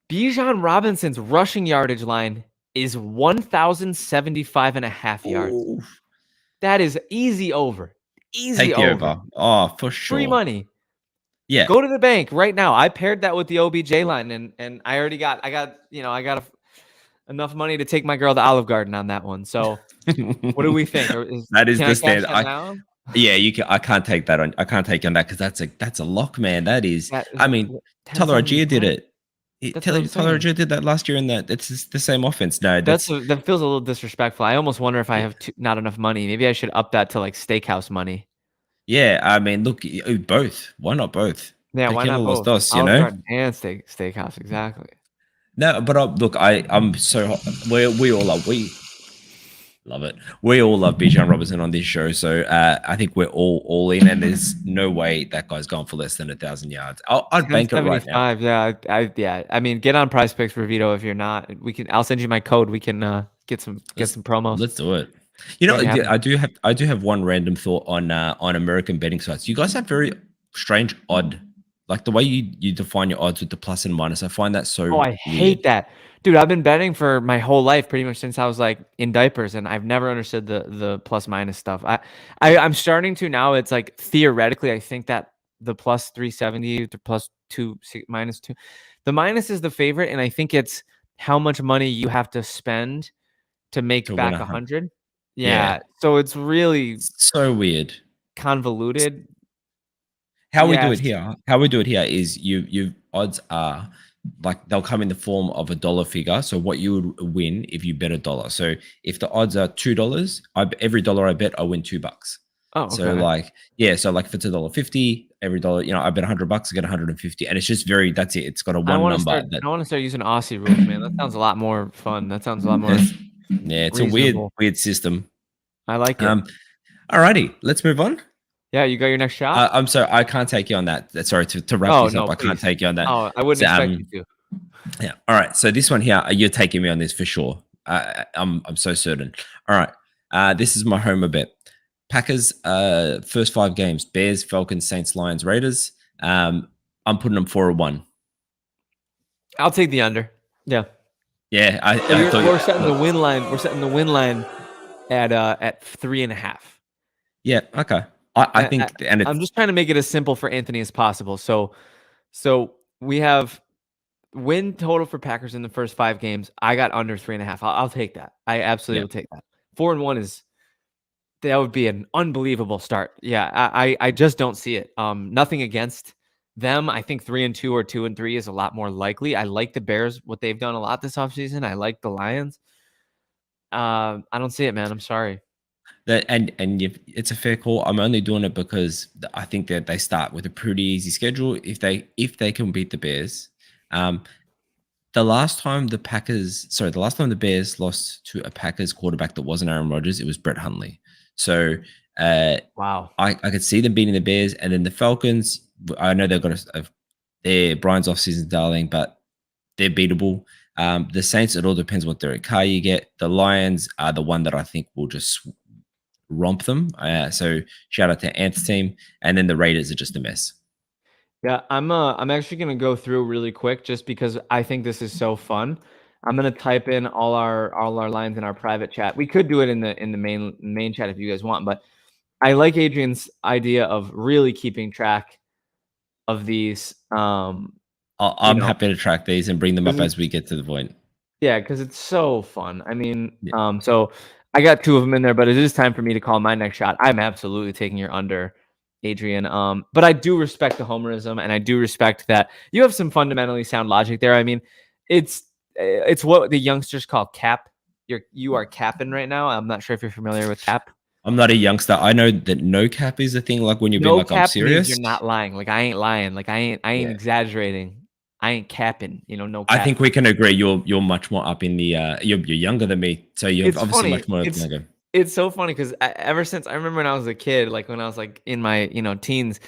Bijan Robinson's rushing yardage line is 1,075 and a half yards. Ooh. That is easy over. Easy Take the over. over. Oh, for sure. Free money. Yeah. Go to the bank right now. I paired that with the OBJ line, and I got enough money to take my girl to Olive Garden on that one. So what do we think? That is can the I stand. cash that now? Yeah, you can. I can't take that on. I can't take you on that because that's a lock, man. That is. That is I mean, Tyler Agia did 1075? it. That's what I'm Tyler saying. Agia did that last year, and it's the same offense. No, That feels a little disrespectful. I almost wonder if I have not enough money. Maybe I should up that to like steakhouse money. yeah. I mean, look, both. Why not both? Yeah, ¿Por why qué not no los both? dos? You Olive know. Garden and steakhouse, exactly. No, but look, I'm so we all love it. We all love Bijan Robinson on this show, so I think we're all in, and there's no way that guy's gone for less than 1,000 yards. I'd bank it right now. 1075, yeah. I mean, get on Prize Picks for Vito if you're not. I'll send you my code. We can get some promos. Let's do it. You know, Make it happen. I do have one random thought on American betting sites. You guys have very strange odd, like the way you define your odds with the plus and minus. I find that so. Oh, I hate that. Dude, I've been betting for my whole life, pretty much since I was like in diapers, and I've never understood the plus minus stuff. I'm starting to now. It's like theoretically, I think that the plus 370, the plus two, minus two. The minus is the favorite, and I think it's how much money you have to spend to make to win back 100. 100. Yeah, Yeah, so it's really so weird. convoluted. How we do Yes. it here, how we do it here is you odds are like they'll come in the form of a dollar figure. So what you would win if you bet a dollar. So if the odds are $2, every dollar I bet, I win $2. Oh, So okay. like yeah, so like if it's $1.50, every dollar, I bet $100, I get 150, and it's just very that's it. It's got a I one want to number start. that I want to start using Aussie rules, man. That sounds a lot more fun. That sounds a lot more yeah, it's a weird reasonable. weird system. I like it. Um, alrighty, let's move on. Yeah, you got your next shot. I'm sorry, I can't take you on that. Sorry to wrap Oh this up. no, I can't please. take you on that. Oh, I wouldn't So, expect you to. yeah. All right. So this one here, you're taking me on this for sure. I'm so certain. All right. This is my homer bet. Packers first 5 games: Bears, Falcons, Saints, Lions, Raiders. I'm putting them 4-1. I'll take the under. Yeah. Yeah, So I thought. we're setting the win line. We're setting the win line at 3.5. Yeah. Okay. I I, think, and I'm it's just trying to make it as simple for Anthony as possible. So we have win total for Packers in the first 5 games. I got under 3.5. I'll take that. I absolutely yeah. will take that. 4-1 is that would be an unbelievable start. Yeah, I just don't see it. Nothing against them. I think 3-2 or 2-3 is a lot more likely. I like the Bears, what they've done a lot this offseason. I like the Lions. I don't see it, man. I'm sorry. That and if it's a fair call. I'm only doing it because I think that they start with a pretty easy schedule. If they can beat the Bears, um, the last time the Bears lost to a Packers quarterback that wasn't Aaron Rodgers, it was Brett Hundley. So uh, Wow. I could see them beating the Bears, and then the Falcons. I know they've got they're Brian's offseason darling, but they're beatable. The Saints, it all depends what Derek Carr you get. The Lions are the one that I think will just romp them. So shout out to Ant's team, and then the Raiders are just a mess. Yeah, I'm actually gonna go through really quick just because I think this is so fun. I'm gonna type in all our lines in our private chat. We could do it in the main chat if you guys want, but I like Adrian's idea of really keeping track of these. You I'm know, happy to track these and bring them up 'cause as we get to the point. yeah, because it's so fun. I mean, Yeah. so I got 2 of them in there, but it is time for me to call my next shot. I'm absolutely taking your under, Adrian. But I do respect the homerism, and I do respect that you have some fundamentally sound logic there. I mean, it's what the youngsters call cap. You are capping right now. I'm not sure if you're familiar with cap. I'm not a youngster. I know that no cap is a thing. Like when you're being No like, I'm cap means serious. you're not lying. Like I ain't lying. Like I ain't Yeah. exaggerating. I ain't capping. No I cap. think we can agree. You're much more up in the. You're younger than me, so you're It's obviously funny. much more It's younger. it's so funny because ever since I remember when I was a kid, like when I was like in my teens,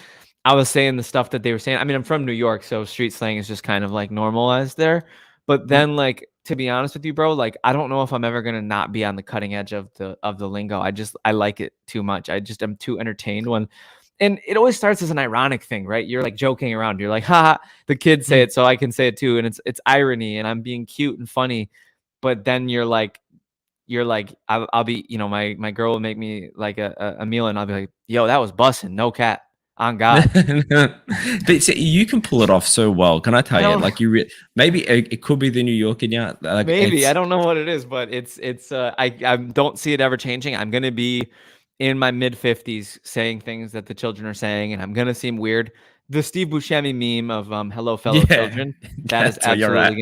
I was saying the stuff that they were saying. I mean, I'm from New York, so street slang is just kind of like normalized there. But Mhm. then, like to be honest with you, bro, like I don't know if I'm ever gonna not be on the cutting edge of the lingo. I like it too much. I just am too entertained when. And it always starts as an ironic thing, right? You're like joking around. You're like, haha, the kids say Mhm. it, so I can say it too. And it's irony, and I'm being cute and funny. But then you're like, I'll be, my girl will make me like a meal, and I'll be like, yo, that was bussin', no cat, on God. But see, you can pull it off so well. Can I tell I you? don't Like maybe it could be the New York in you. Like maybe I it's don't know what it is, but I don't see it ever changing. I'm gonna be in my mid 50s saying things that the children are saying, and I'm gonna seem weird. The Steve Buscemi meme of "Hello, fellow yeah. children," that is That's where you're at.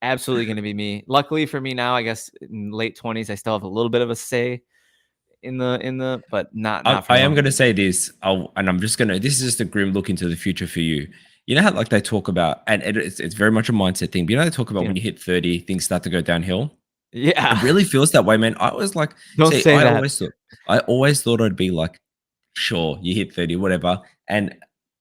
absolutely gonna be me. Luckily for me now, I guess in late 20s, I still have a little bit of a say but not for I am long. going to say this, and I'm just going to. This is just a grim look into the future for you. You know how like they talk about, and it's very much a mindset thing. But you know they talk about Yeah. when you hit 30, things start to go downhill. It Yeah. really feels that way, man. I was like, Don't see, say that. I always thought I'd be like, sure, you hit 30, whatever. And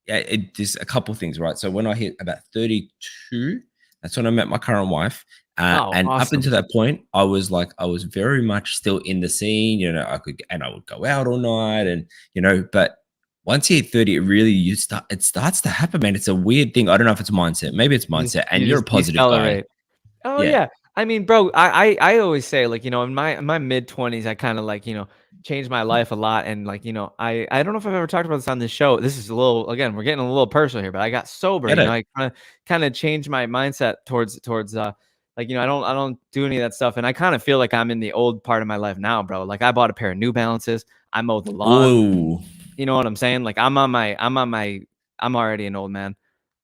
yeah, just a couple things, right? So when I hit about 32, that's when I met my current wife. Oh, And up awesome. until that point, I was like, I was very much still in the scene, I would go out all night but once you hit 30, it starts to happen, man. It's a weird thing. I don't know if it's mindset. Maybe it's You just mindset. And you you're a just positive guy. decelerate. Oh, Yeah. yeah. I mean, bro, I always say, like, in my mid-20s, I kinda, like, changed my life a lot, and, like, I don't know if I've ever talked about this on this show. This is a little, again, we're getting a little personal here, but I got sober, Get it? I kinda changed my mindset towards, like, I don't do any of that stuff, and I kinda feel like I'm in the old part of my life now, bro. Like, I bought a pair of New Balances, I mowed the lawn, Ooh, you know what I'm saying? Like, I'm already an old man.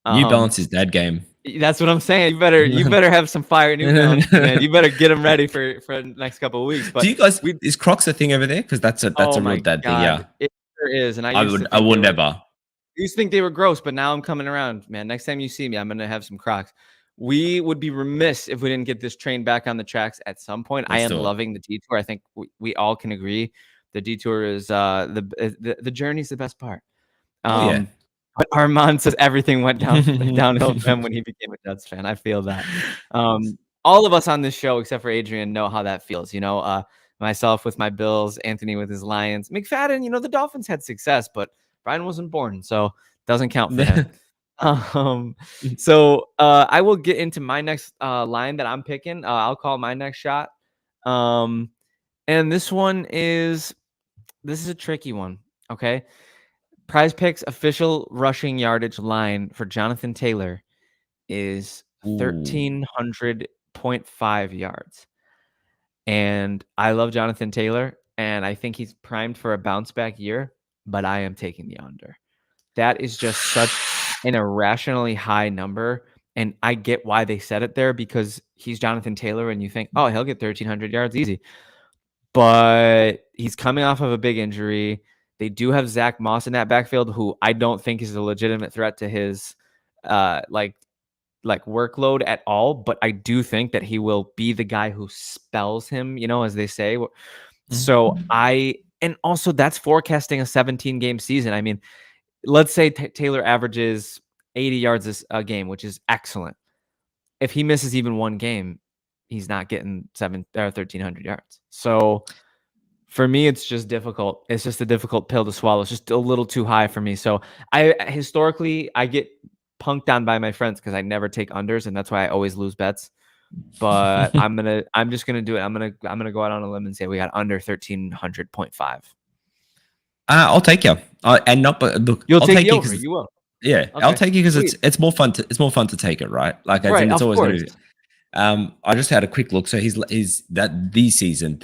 New Um Balance is dad game. that's what I'm saying. You better have some fire New Balances, man. You better get them ready for the next couple of weeks. Do But you guys we, is Crocs a thing over there? Because that's oh a real my dad thing. god, Yeah, it sure is. And I used to I think will they were never. gross, but now I'm coming around, man. Next time you see me, I'm gonna have some Crocs. We would be remiss if we didn't get this train back on the tracks at some point. I Let's am do it. loving the detour. I think we all can agree the detour is the journey's the best part. Oh yeah. Um, but Armand says everything went downhill for him when he became a Jets fan. I feel that. All of us on this show, except for Adrian, know how that feels. Myself with my Bills, Anthony with his Lions, McFadden. The Dolphins had success, but Brian wasn't born, so doesn't count for him. Um, I will get into my next line that I'm picking. I'll call my next shot. And this is a tricky one. Okay. Prize Picks official rushing yardage line for Jonathan Taylor is Ooh. 1,300.5 yards. And I love Jonathan Taylor, and I think he's primed for a bounce back year, but I am taking the under. That is just such an irrationally high number. And I get why they said it there because he's Jonathan Taylor, and you think, oh, he'll get 1,300 yards easy. But he's coming off of a big injury. They do have Zach Moss in that backfield, who I don't think is a legitimate threat to his like workload at all. But I do think that he will be the guy who spells him, as they say. So Mhm. and also that's forecasting a 17 game season. I mean, let's say Taylor averages 80 yards a game, which is excellent. If he misses even one game, he's not getting 1,300 yards. So for me, it's just difficult. It's just a difficult pill to swallow. It's just a little too high for me. So historically I get punked on by my friends because I never take unders, and that's why I always lose bets. But I'm just gonna do it. I'm gonna go out on a limb and say we got under 1,300.5. I'll take you. And not, but look, You'll I'll take take the you over. because You will. yeah, I'll Okay. take you because Sweet. it's more fun to take it, right? Like as in Right. it's Of always going course. to be. I just had a quick look. So he's that this season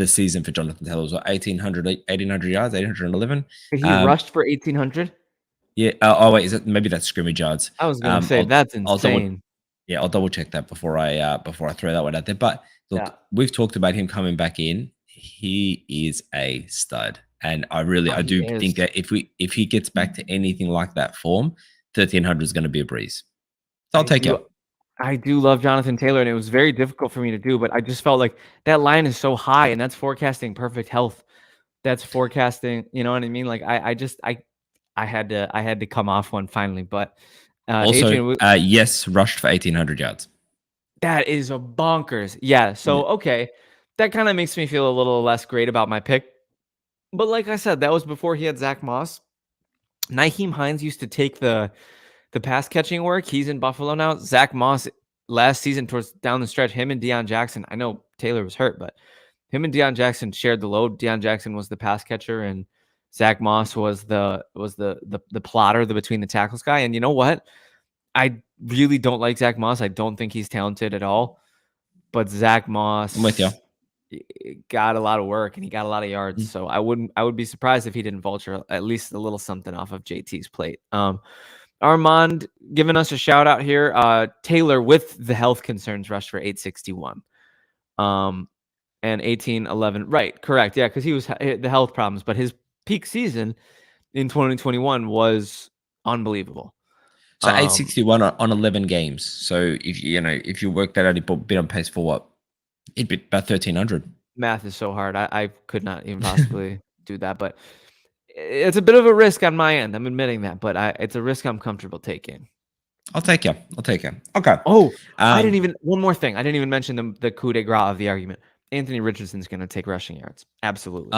for Jonathan Taylor was what, 1,800 yards, 1,811. He Um, rushed for 1,800. yeah. Oh wait, is it maybe that's scrimmage yards? I was gonna say that's I'll double insane. Yeah, I'll double check that before I throw that one out there. But Yeah. look, we've talked about him coming back in. He is a stud, and I He do think is. that if he gets back to anything like that form, 1,300 is going to be a breeze. So I'll I take you. do. I do love Jonathan Taylor, and it was very difficult for me to do, but I just felt like that line is so high, and that's forecasting perfect health. That's forecasting, you know what I mean? Like I had to come off one finally, but Also, Adrian, yes, rushed for 1,800 yards. that is a bonkers. Yeah. Yeah. So okay, that kind of makes me feel a little less great about my pick. But like I said, that was before he had Zach Moss. Naheem Hines used to take the pass catching work. He's in Buffalo now. Zach Moss last season towards down the stretch, him and Deion Jackson. I know Taylor was hurt, but him and Deion Jackson shared the load. Deion Jackson was the pass catcher, and Zach Moss was the plotter, the between the tackles guy. And you know what? I really don't like Zach Moss. I don't think he's talented at all. But Zach I'm with you. Moss got a lot of work and he got a lot of yards. Mm. So I would be surprised if he didn't vulture at least a little something off of JT's plate. Armand giving us a shout out here. Taylor with the health concerns rushed for 861. And 1811. Right, correct. Yeah, because he was the health problems, but his peak season in 2021 was unbelievable. So 861 on 11 games. So if you work that out, he'd be on pace for what? It'd be about 1,300. Math is so hard. I could not even possibly do that, but it's a bit of a risk on my end. I'm admitting that, but it's a risk I'm comfortable taking. I'll take you. I'll take you. Okay. Oh, Um, one more thing. I didn't even mention the coup de grace of the argument. Anthony Richardson's going to take rushing yards. Absolutely.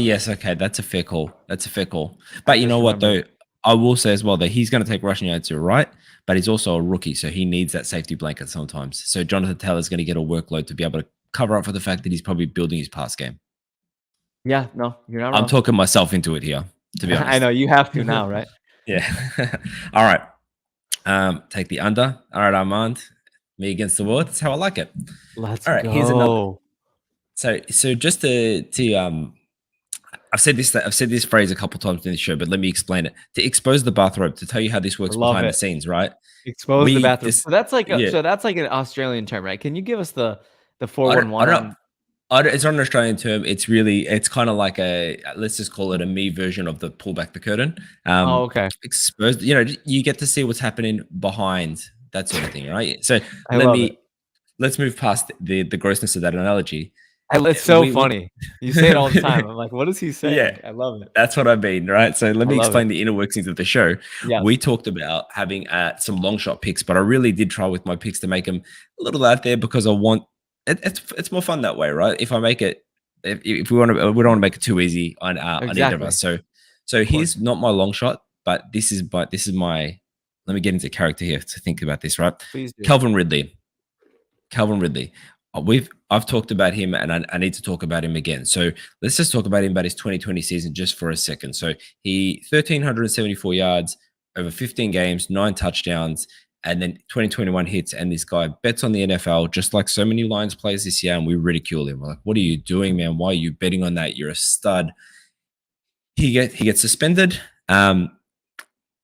yes, okay. That's a fair call. That's a fair call. I But you just know what remembered. though? I will say as well that he's going to take rushing yards, you're right, but he's also a rookie, so he needs that safety blanket sometimes. So Jonathan Taylor's going to get a workload to be able to cover up for the fact that he's probably building his pass game. Yeah, no, you're not I'm wrong. talking myself into it here, to be I honest. know you have to now, right? Yeah. All right. Take the under. All right, Armand. Me against the world. That's how I like it. Let's All right, here's another. go. So just to I've said this phrase a couple times in the show, but let me explain it. To expose the bathrobe, to tell you how this I works love behind the it. scenes, right? Expose the We bathroom. this Yeah. So that's like an Australian term, right? Can you give us the I 411 don't on? it's not an Australian term. It's kind of like let's just call it a me version of the pull back the curtain. Oh, okay. Exposed, you get to see what's happening behind that sort of thing, right? So I love it. let's move past the grossness of that analogy. It's so We funny. You say it all the time. I'm like, what is he yeah, saying? I love it. that's what I mean, right? So let I me love it. explain the inner workings of the show. Yes. We talked about having some long shot picks, but I really did try with my picks to make them a little out there because I want it's more fun that way, right? If I make it, if we want to, we don't want to make it too easy on either of Exactly. us. So Of here's course. not my long shot, but this is my. Let me get into character here to think about this, right? Please do. Calvin Ridley. Calvin Ridley. I've talked about him, and I need to talk about him again. So let's just talk about him about his 2020 season just for a second. So he 1,374 yards over 15 games, 9 touchdowns, and then 2021 hits. And this guy bets on the NFL, just like so many Lions players this year, and we ridicule him. We're like, "What are you doing, man? Why are you betting on that? You're a stud." He gets suspended.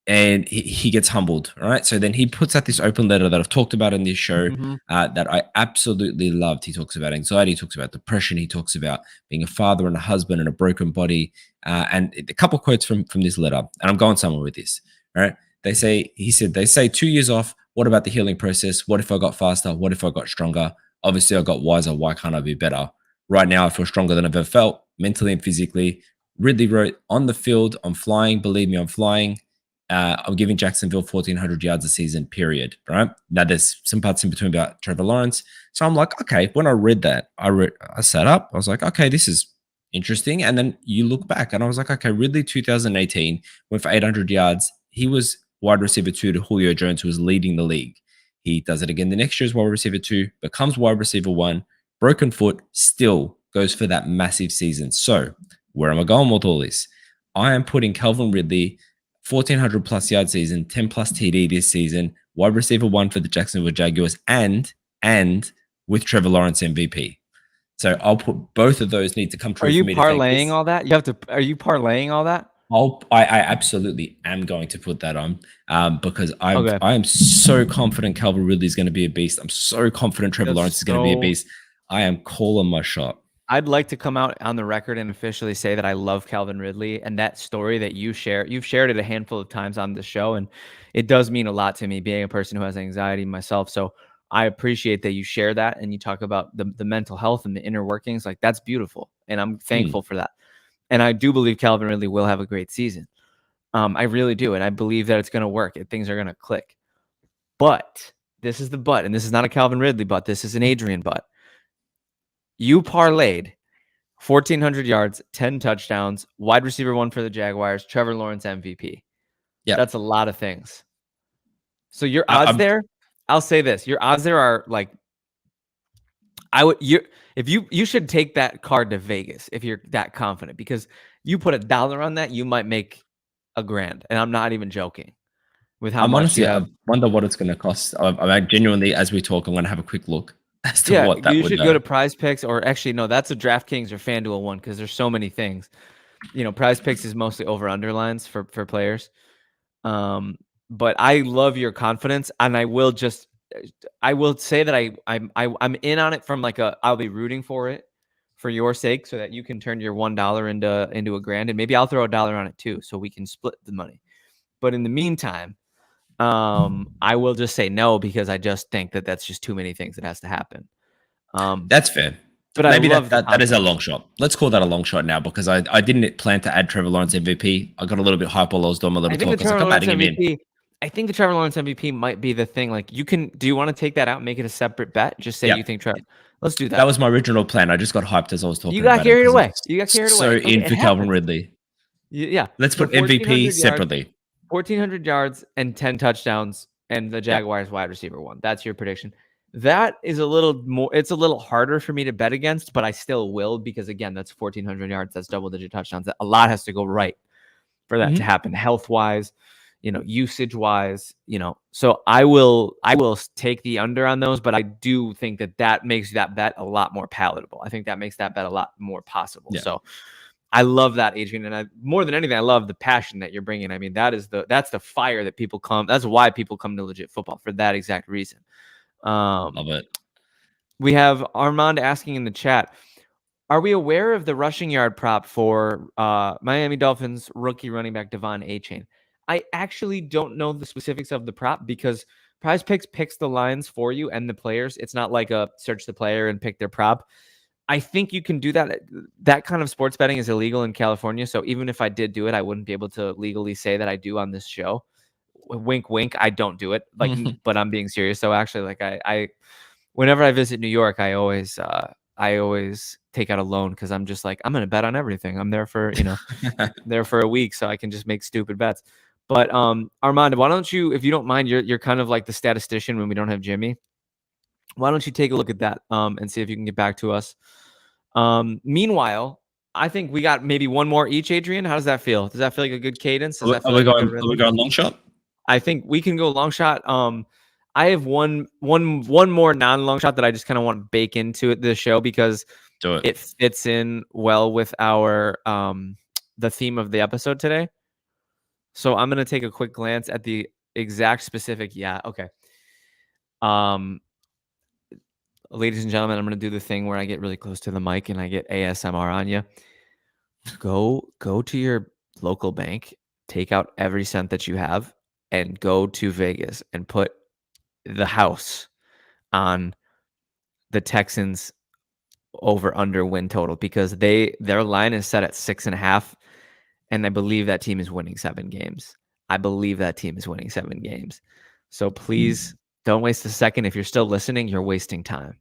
And he gets humbled. All right. So then he puts out this open letter that I've talked about in this show Mhm. that I absolutely loved. He talks about anxiety, he talks about depression, he talks about being a father and a husband and a broken body. And a couple quotes from this letter, and I'm going somewhere with this. All right. They say 2 years off. What about the healing process? What if I got faster? What if I got stronger? Obviously, I got wiser. Why can't I be better? Right now, I feel stronger than I've ever felt, mentally and physically. Ridley wrote, on the field, I'm flying. Believe me, I'm flying. I'm giving Jacksonville 1,400 yards a season, period. Right now, there's some parts in between about Trevor Lawrence. So I'm like, okay. When I read that, I sat up. I was like, okay, this is interesting. And then you look back, and I was like, okay, Ridley 2018 went for 800 yards. He was wide receiver 2 to Julio Jones, who was leading the league. He does it again the next year as wide receiver 2, becomes wide receiver 1, broken foot, still goes for that massive season. So where am I going with all this? I am putting Calvin Ridley 1,400 plus yard season, 10 plus TD this season, wide receiver 1 for the Jacksonville Jaguars, and with Trevor Lawrence MVP. So I'll put both of those need to come Are true for you me to think parlaying this. all that? You have to. Are you parlaying all that? I absolutely am going to put that on because Okay. I am so confident Calvin Ridley is going to be a beast. I'm so confident Trevor That's Lawrence is going to be a so. beast. I am calling my shot. I'd like to come out on the record and officially say that I love Calvin Ridley, and that story that you've shared it a handful of times on the show, and it does mean a lot to me being a person who has anxiety myself. So I appreciate that you share that and you talk about the mental health and the inner workings. Like, that's beautiful, and I'm Hmm. thankful for that. And I do believe Calvin Ridley will have a great season. I really do, and I believe that it's going to work. Things are going to click. But this is the but, and this is not a Calvin Ridley but. This is an Adrian but. You parlayed 1,400 yards, 10 touchdowns, wide receiver 1 for the Jaguars, Trevor Lawrence MVP. Yeah. That's a lot of things. So your I, odds I'm there, I'll say this, your odds there are like, I would you should take that card to Vegas if you're that confident, because you put $1 on that, you might make $1,000, and I'm not even joking with how I'm much you honestly, have. I wonder what it's going to cost. I genuinely, as we talk, I'm going to have a quick look as to Yeah, what that you would. should go to Prize Picks, or actually no, that's a DraftKings or FanDuel one, because there's so many things. Prize Picks is mostly over underlines for players. But I love your confidence, and I will say that I'm in on it from like I'll be rooting for it for your sake, so that you can turn your $1 into $1,000, and maybe I'll throw $1 on it too, so we can split the money. But in the meantime, I will just say no, because I just think that that's just too many things that has to happen. That's fair. But I Maybe love the that is a confidence. long shot. Let's call that a long shot now because I didn't plan to add Trevor Lawrence MVP. I got a little bit hype while I was doing my I little think the talk. I was Trevor like, I'm Lawrence adding him in. MVP. I think the Trevor Lawrence MVP might be the thing. Like, do you want to take that out and make it a separate bet? Just say Yeah, you think Trevor. Let's do that that. was my original plan. I just got hyped as I was You talking got about him carried because I away. was You got carried away. so It's okay. in It for Calvin happens. Ridley. Yeah. Let's So put MVP 1,400 yards. separately. 1,400 yards and 10 touchdowns, and the Yeah. Jaguars wide receiver 1. That's your prediction. That is a little more. It's a little harder for me to bet against, but I still will because again, that's 1,400 yards. That's double-digit touchdowns. A lot has to go right for that to happen, health-wise, usage-wise. So I will take the under on those, but I do think that makes that bet a lot more palatable. I think that makes that bet a lot more possible. Yeah. So I love that, Adrian, and more than anything, I love the passion that you're bringing. I mean, that's the fire that people come. That's why people come to Legit Football, for that exact reason. Love it. We have Armand asking in the chat, are we aware of the rushing yard prop for Miami Dolphins rookie running back Devon Achane? I actually don't know the specifics of the prop because Prize Picks picks the lines for you and the players. It's not like a search the player and pick their prop. I think you can do that. That kind of sports betting is illegal in California. So even if I did do it, I wouldn't be able to legally say that I do on this show. Wink, wink. I don't do it. But I'm being serious. So actually, like I whenever I visit New York, I always take out a loan because I'm just like, I'm gonna bet on everything. I'm there for there for a week, so I can just make stupid bets. But Armand, why don't you, if you don't mind, you're kind of like the statistician when we don't have Jimmy. Why don't you take a look at that and see if you can get back to us? Meanwhile, I think we got maybe one more each, Adrian. How does that feel? Does that feel like a good cadence? Does that feel Are we like a going? good Are we rhythm? going long shot? I think we can go long shot. I have one more non-long shot that I just kind of want to bake into the show because Do it. it fits in well with our the theme of the episode today. So I'm gonna take a quick glance at the exact specific. Yeah, okay. Ladies and gentlemen, I'm gonna do the thing where I get really close to the mic and I get ASMR on you. Go to your local bank, take out every cent that you have, and go to Vegas and put the house on the Texans over under win total because their line is set at 6.5, and I believe that team is winning 7 games. So please don't waste a second. If you're still listening, you're wasting time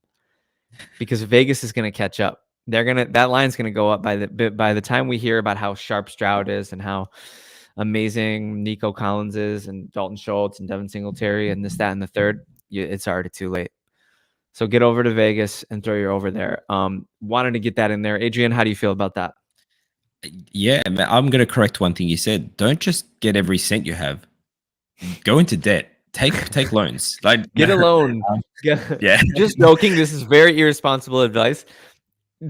because Vegas is going to catch up. That line's going to go up by the time we hear about how sharp Stroud is and how amazing Nico Collins is and Dalton Schultz and Devin Singletary and this, that, and the third. It's already too late. So get over to Vegas and throw your over there. Wanted to get that in there. Adrian, how do you feel about that? Yeah, man, I'm going to correct one thing you said. Don't just get every cent you have. Go into debt. Take loans. Like Get a loan. Yeah. Just joking. This is very irresponsible advice.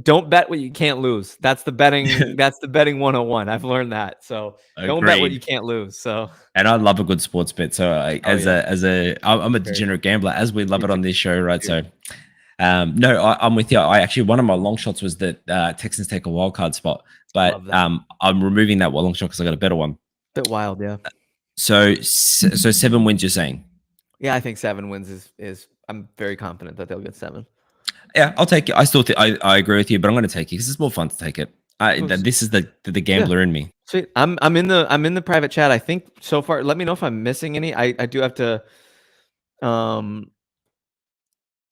Don't bet what you can't lose. That's the betting. That's the betting 101. I've learned that. So don't bet what you can't lose. So. And I love a good sports bet. So I'm a degenerate gambler, as we love it on this show, right? So, no, I'm with you. One of my long shots was that Texans take a wild card spot, but I'm removing that long shot because I got a better one. Bit wild, yeah. So 7 wins, you're saying? Yeah, I think 7 wins is. I'm very confident that they'll get 7. Yeah, I'll take it. I still think I agree with you, but I'm going to take it because it's more fun to take it. This is the gambler in me. Sweet. I'm in the private chat. I think so far. Let me know if I'm missing any. I do have to.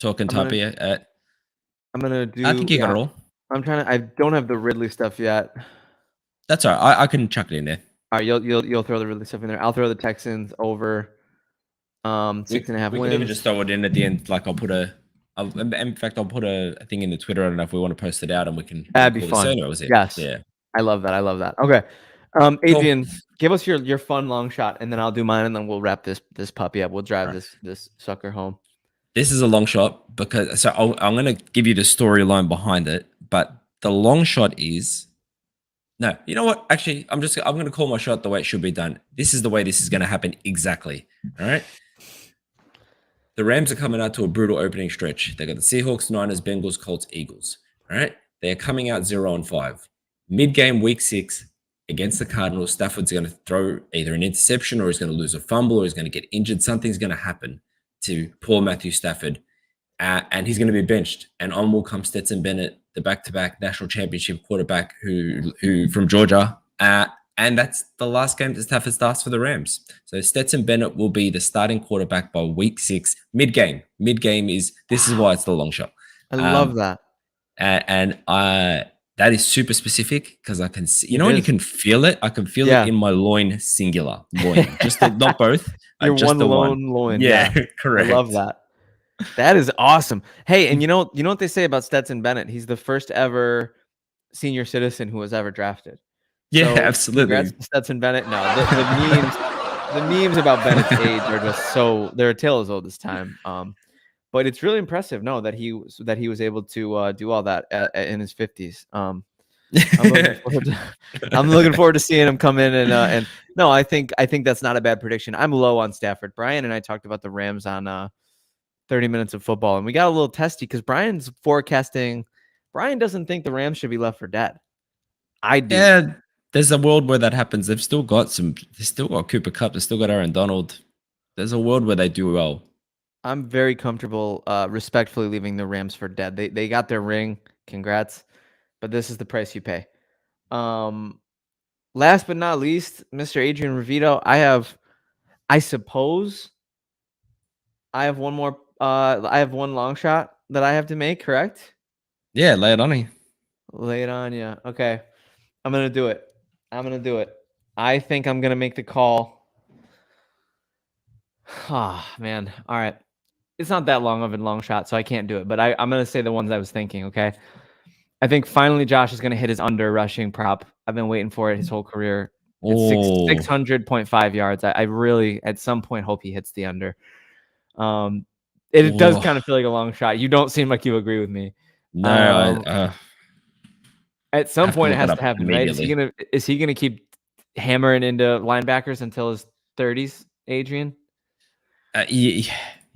Talking Tuppy. I'm gonna do. I think you got it all. I'm trying to. I don't have the Ridley stuff yet. That's all right. I can chuck it in there. All right, you'll throw the Ridley stuff in there. I'll throw the Texans over. 6.5 wins. We can even just throw it in at the end. Like I'll put a thing in the Twitter. I don't know if we want to post it out and we can. That'd be fun. Yes. Yeah. I love that. Okay. Adrian, give us your fun long shot, and then I'll do mine, and then we'll wrap this puppy up. We'll drive this sucker home. This is a long shot because I'm going to give you the storyline behind it, but the long shot is. No, you know what? Actually, I'm going to call my shot the way it should be done. This is the way this is going to happen exactly. All right. The Rams are coming out to a brutal opening stretch. They got the Seahawks, Niners, Bengals, Colts, Eagles. All right. They are coming out 0-5. Mid-game week 6 against the Cardinals, Stafford's going to throw either an interception or he's going to lose a fumble or he's going to get injured. Something's going to happen to poor Matthew Stafford. And he's going to be benched. And on will come Stetson Bennett, the back-to-back national championship quarterback who from Georgia. And that's the last game that Stafford starts for the Rams. So Stetson Bennett will be the starting quarterback by week 6, mid-game. Mid-game this is why it's the long shot. I love that. And That is super specific because I can see, It when you is. can feel it, I can feel it Yeah. in my loin, singular loin, just not both, Your just one the one. lone loin, Yeah, yeah. I love correct. that. That is awesome. Hey, and you know what they say about Stetson Bennett? He's the first ever senior citizen who was ever drafted. Yeah, So congrats absolutely. to Stetson Bennett. No, the memes about Bennett's age are just so they're a tale as old as time. But it's really impressive, no, that he was able to do all that in his 50s. I'm looking forward to I'm looking forward to seeing him come in and no, I think that's not a bad prediction. I'm low on Stafford. Brian and I talked about the Rams on 30 minutes of football, and we got a little testy because Brian's forecasting. Brian doesn't think the Rams should be left for dead. I do. Yeah, there's a world where that happens. They've still got Cooper Cup, they've still got Aaron Donald. There's a world where they do well. I'm very comfortable, respectfully leaving the Rams for dead. They got their ring. Congrats, but this is the price you pay. Um, Last but not least, Mr. Adrian Revito. I suppose, I have one more. I have one long shot that I have to make. Correct? Yeah, lay it on me. Lay it on you. Okay, I'm gonna do it. I'm gonna do it. I think I'm gonna make the call. Ah, man. All right. It's not that long of a long shot, so I can't do it. But I'm gonna say the ones I was thinking. Okay. I think finally Josh is gonna hit his under rushing prop. I've been waiting for it his whole career. It's Oh, 600.5 yards. I really at some point hope he hits the under. Um, it does oh kind of feel like a long shot. You don't seem like you agree with me. no, Um, I at some have to point it look it has up to happen, right? Is he immediately. gonna is he gonna keep hammering into linebackers until his 30s, Adrian?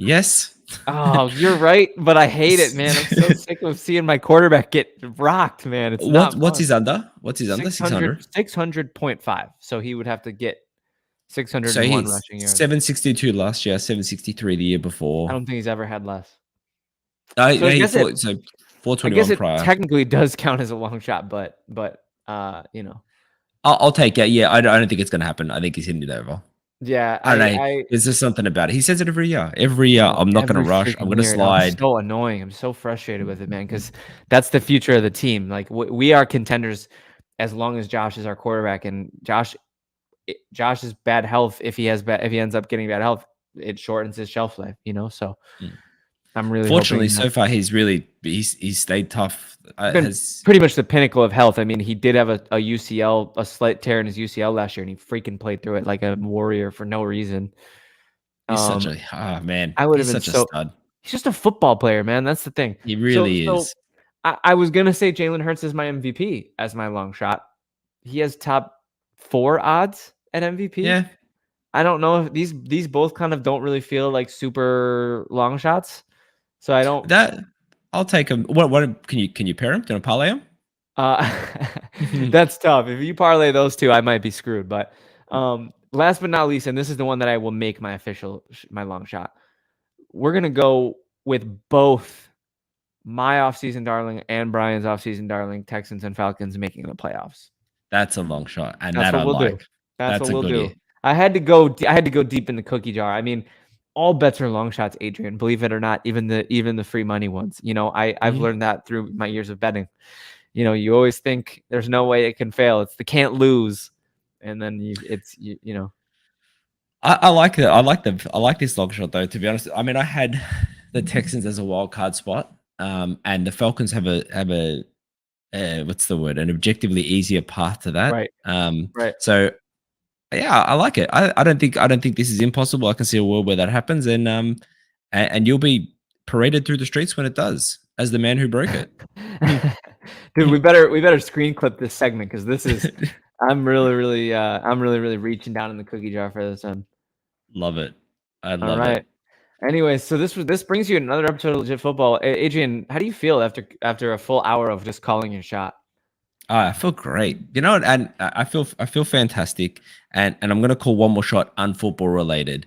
Yes. Oh, you're right, but I hate it, man. I'm so sick of seeing my quarterback get rocked, man. It's not What's fun. his under? What's his under? 600. 600.5. So he would have to get So 601 he's rushing yards. 762 last year, 763 the year I before. don't think he's ever had less. I So I no, he guess it thought so I guess 421 it prior. technically does count as a long shot, but I'll take it. Yeah, I don't think it's gonna happen. I think he's hitting it over. yeah, I don't know. I There's just something about it. He says it every year. Every year, no, I'm not gonna every rush. I'm freaking gonna year. Oh, it's slide. so annoying. I'm so frustrated with it, man, because that's the future of the team. Like we are contenders as long as Josh is our quarterback, and Josh's bad health, if he ends up getting bad health, it shortens his shelf life. So Mm. I'm really Fortunately, hoping that so far he's stayed tough. he's been Has pretty much the pinnacle of health. I mean, he did have a UCL, a slight tear in his UCL last year, and he freaking played through it like a warrior for no reason. he's such Um, a man. I would have He's been such a so. stud. He's just a football player, man. That's the thing. He So, really so is. I was gonna say Jalen Hurts is my MVP as my long shot. He has top 4 odds at MVP. Yeah, I don't know if these both kind of don't really feel like super long shots. So I don't. that I'll take him. What can you pair him? Can I parlay him? Uh, that's tough. If you parlay those two, I might be screwed. But last but not least, and this is the one that I will make my my long shot. We're gonna go with both my offseason darling and Brian's offseason darling, Texans and Falcons making the playoffs. That's a long shot, and That's that what I we'll do. like. That's That's what a we'll do. goodie. I had to go deep in the cookie jar. I mean, all bets are long shots, Adrian. Believe it or not, even the free money ones. I've Mhm. learned that through my years of betting. You always think there's no way it can fail. It's the can't lose, and then you. I like that. I like this long shot though. To be honest, I mean, I had the Texans as a wild card spot, and the Falcons have a what's the word? An objectively easier path to that. Right, right. So yeah, I like it. I don't think this is impossible. I can see a world where that happens, and you'll be paraded through the streets when it does, as the man who broke it. Dude, we better screen clip this segment because this is I'm really reaching down in the cookie jar for this one. Love it. I All love it. right. Anyway, so this brings you another episode of Legit Football. Adrian, how do you feel after a full hour of just calling your shot? I feel great. You know, and I feel fantastic. And I'm gonna call one more shot unfootball related.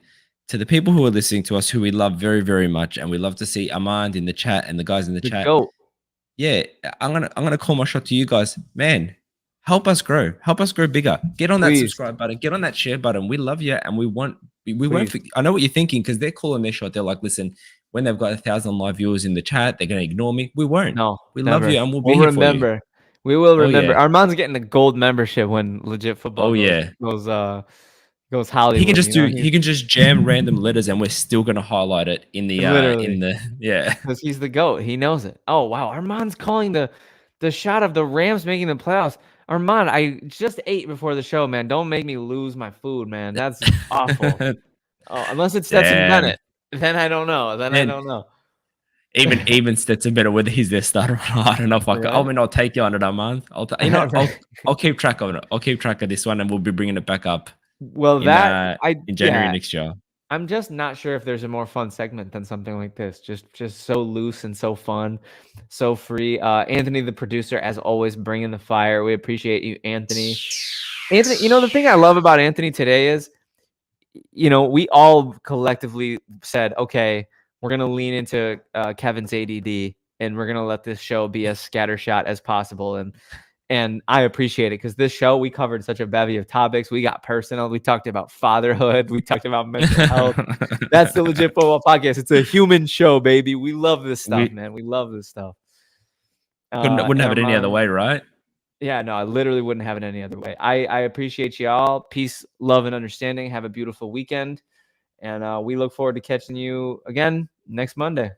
To the people who are listening to us, who we love very, very much, and we love to see Armand in the chat and the guys in the The chat. GOAT, Yeah, I'm gonna call my shot to you guys. Man, help us grow. Help us grow bigger. Get on that please, subscribe button. Get on that share button. We love you, and we won't. please. I know what you're thinking because they're calling their shot. They're like, listen, when they've got 1,000 live viewers in the chat, they're gonna ignore me. We won't. No, We love never. you, and we'll be We'll here for you. remember. We will Oh remember. yeah. Armand's getting a gold membership when legit football Oh yeah. goes He can Hollywood. just You know, do. He can just jam random letters, and we're still gonna highlight it in literally, the yeah. because he's the GOAT. He knows it. Oh wow, Armand's calling the shot of the Rams making the playoffs. Armand, I just ate before the show, man. Don't make me lose my food, man. That's awful. Oh, unless it's Stetson Damn. Bennett, then I don't know. Then I And don't know. even Stetson better whether he's their starter or not. I don't know if I Right? mean, I'll take you on it, man. You know, what, Right. I'll keep track of it. I'll keep track of this one, and we'll be bringing it back up Well, that I in January yeah. next year. I'm just not sure if there's a more fun segment than something like this. Just so loose and so fun, so free. Anthony, the producer, as always, bringing the fire. We appreciate you, Anthony. Anthony, you know, the thing I love about Anthony today is, you know, we all collectively said, okay, we're going to lean into Kevin's ADD and we're going to let this show be as scattershot as possible. And I appreciate it because this show, we covered such a bevy of topics. We got personal. We talked about fatherhood. We talked about mental health. That's the Legit Football Podcast. It's a human show, baby. We love this stuff, We man. We love this stuff. wouldn't And have it any other Armand, way, right? yeah, no, I literally wouldn't have it any other way. I appreciate y'all. Peace, love, and understanding. Have a beautiful weekend. And we look forward to catching you again next Monday.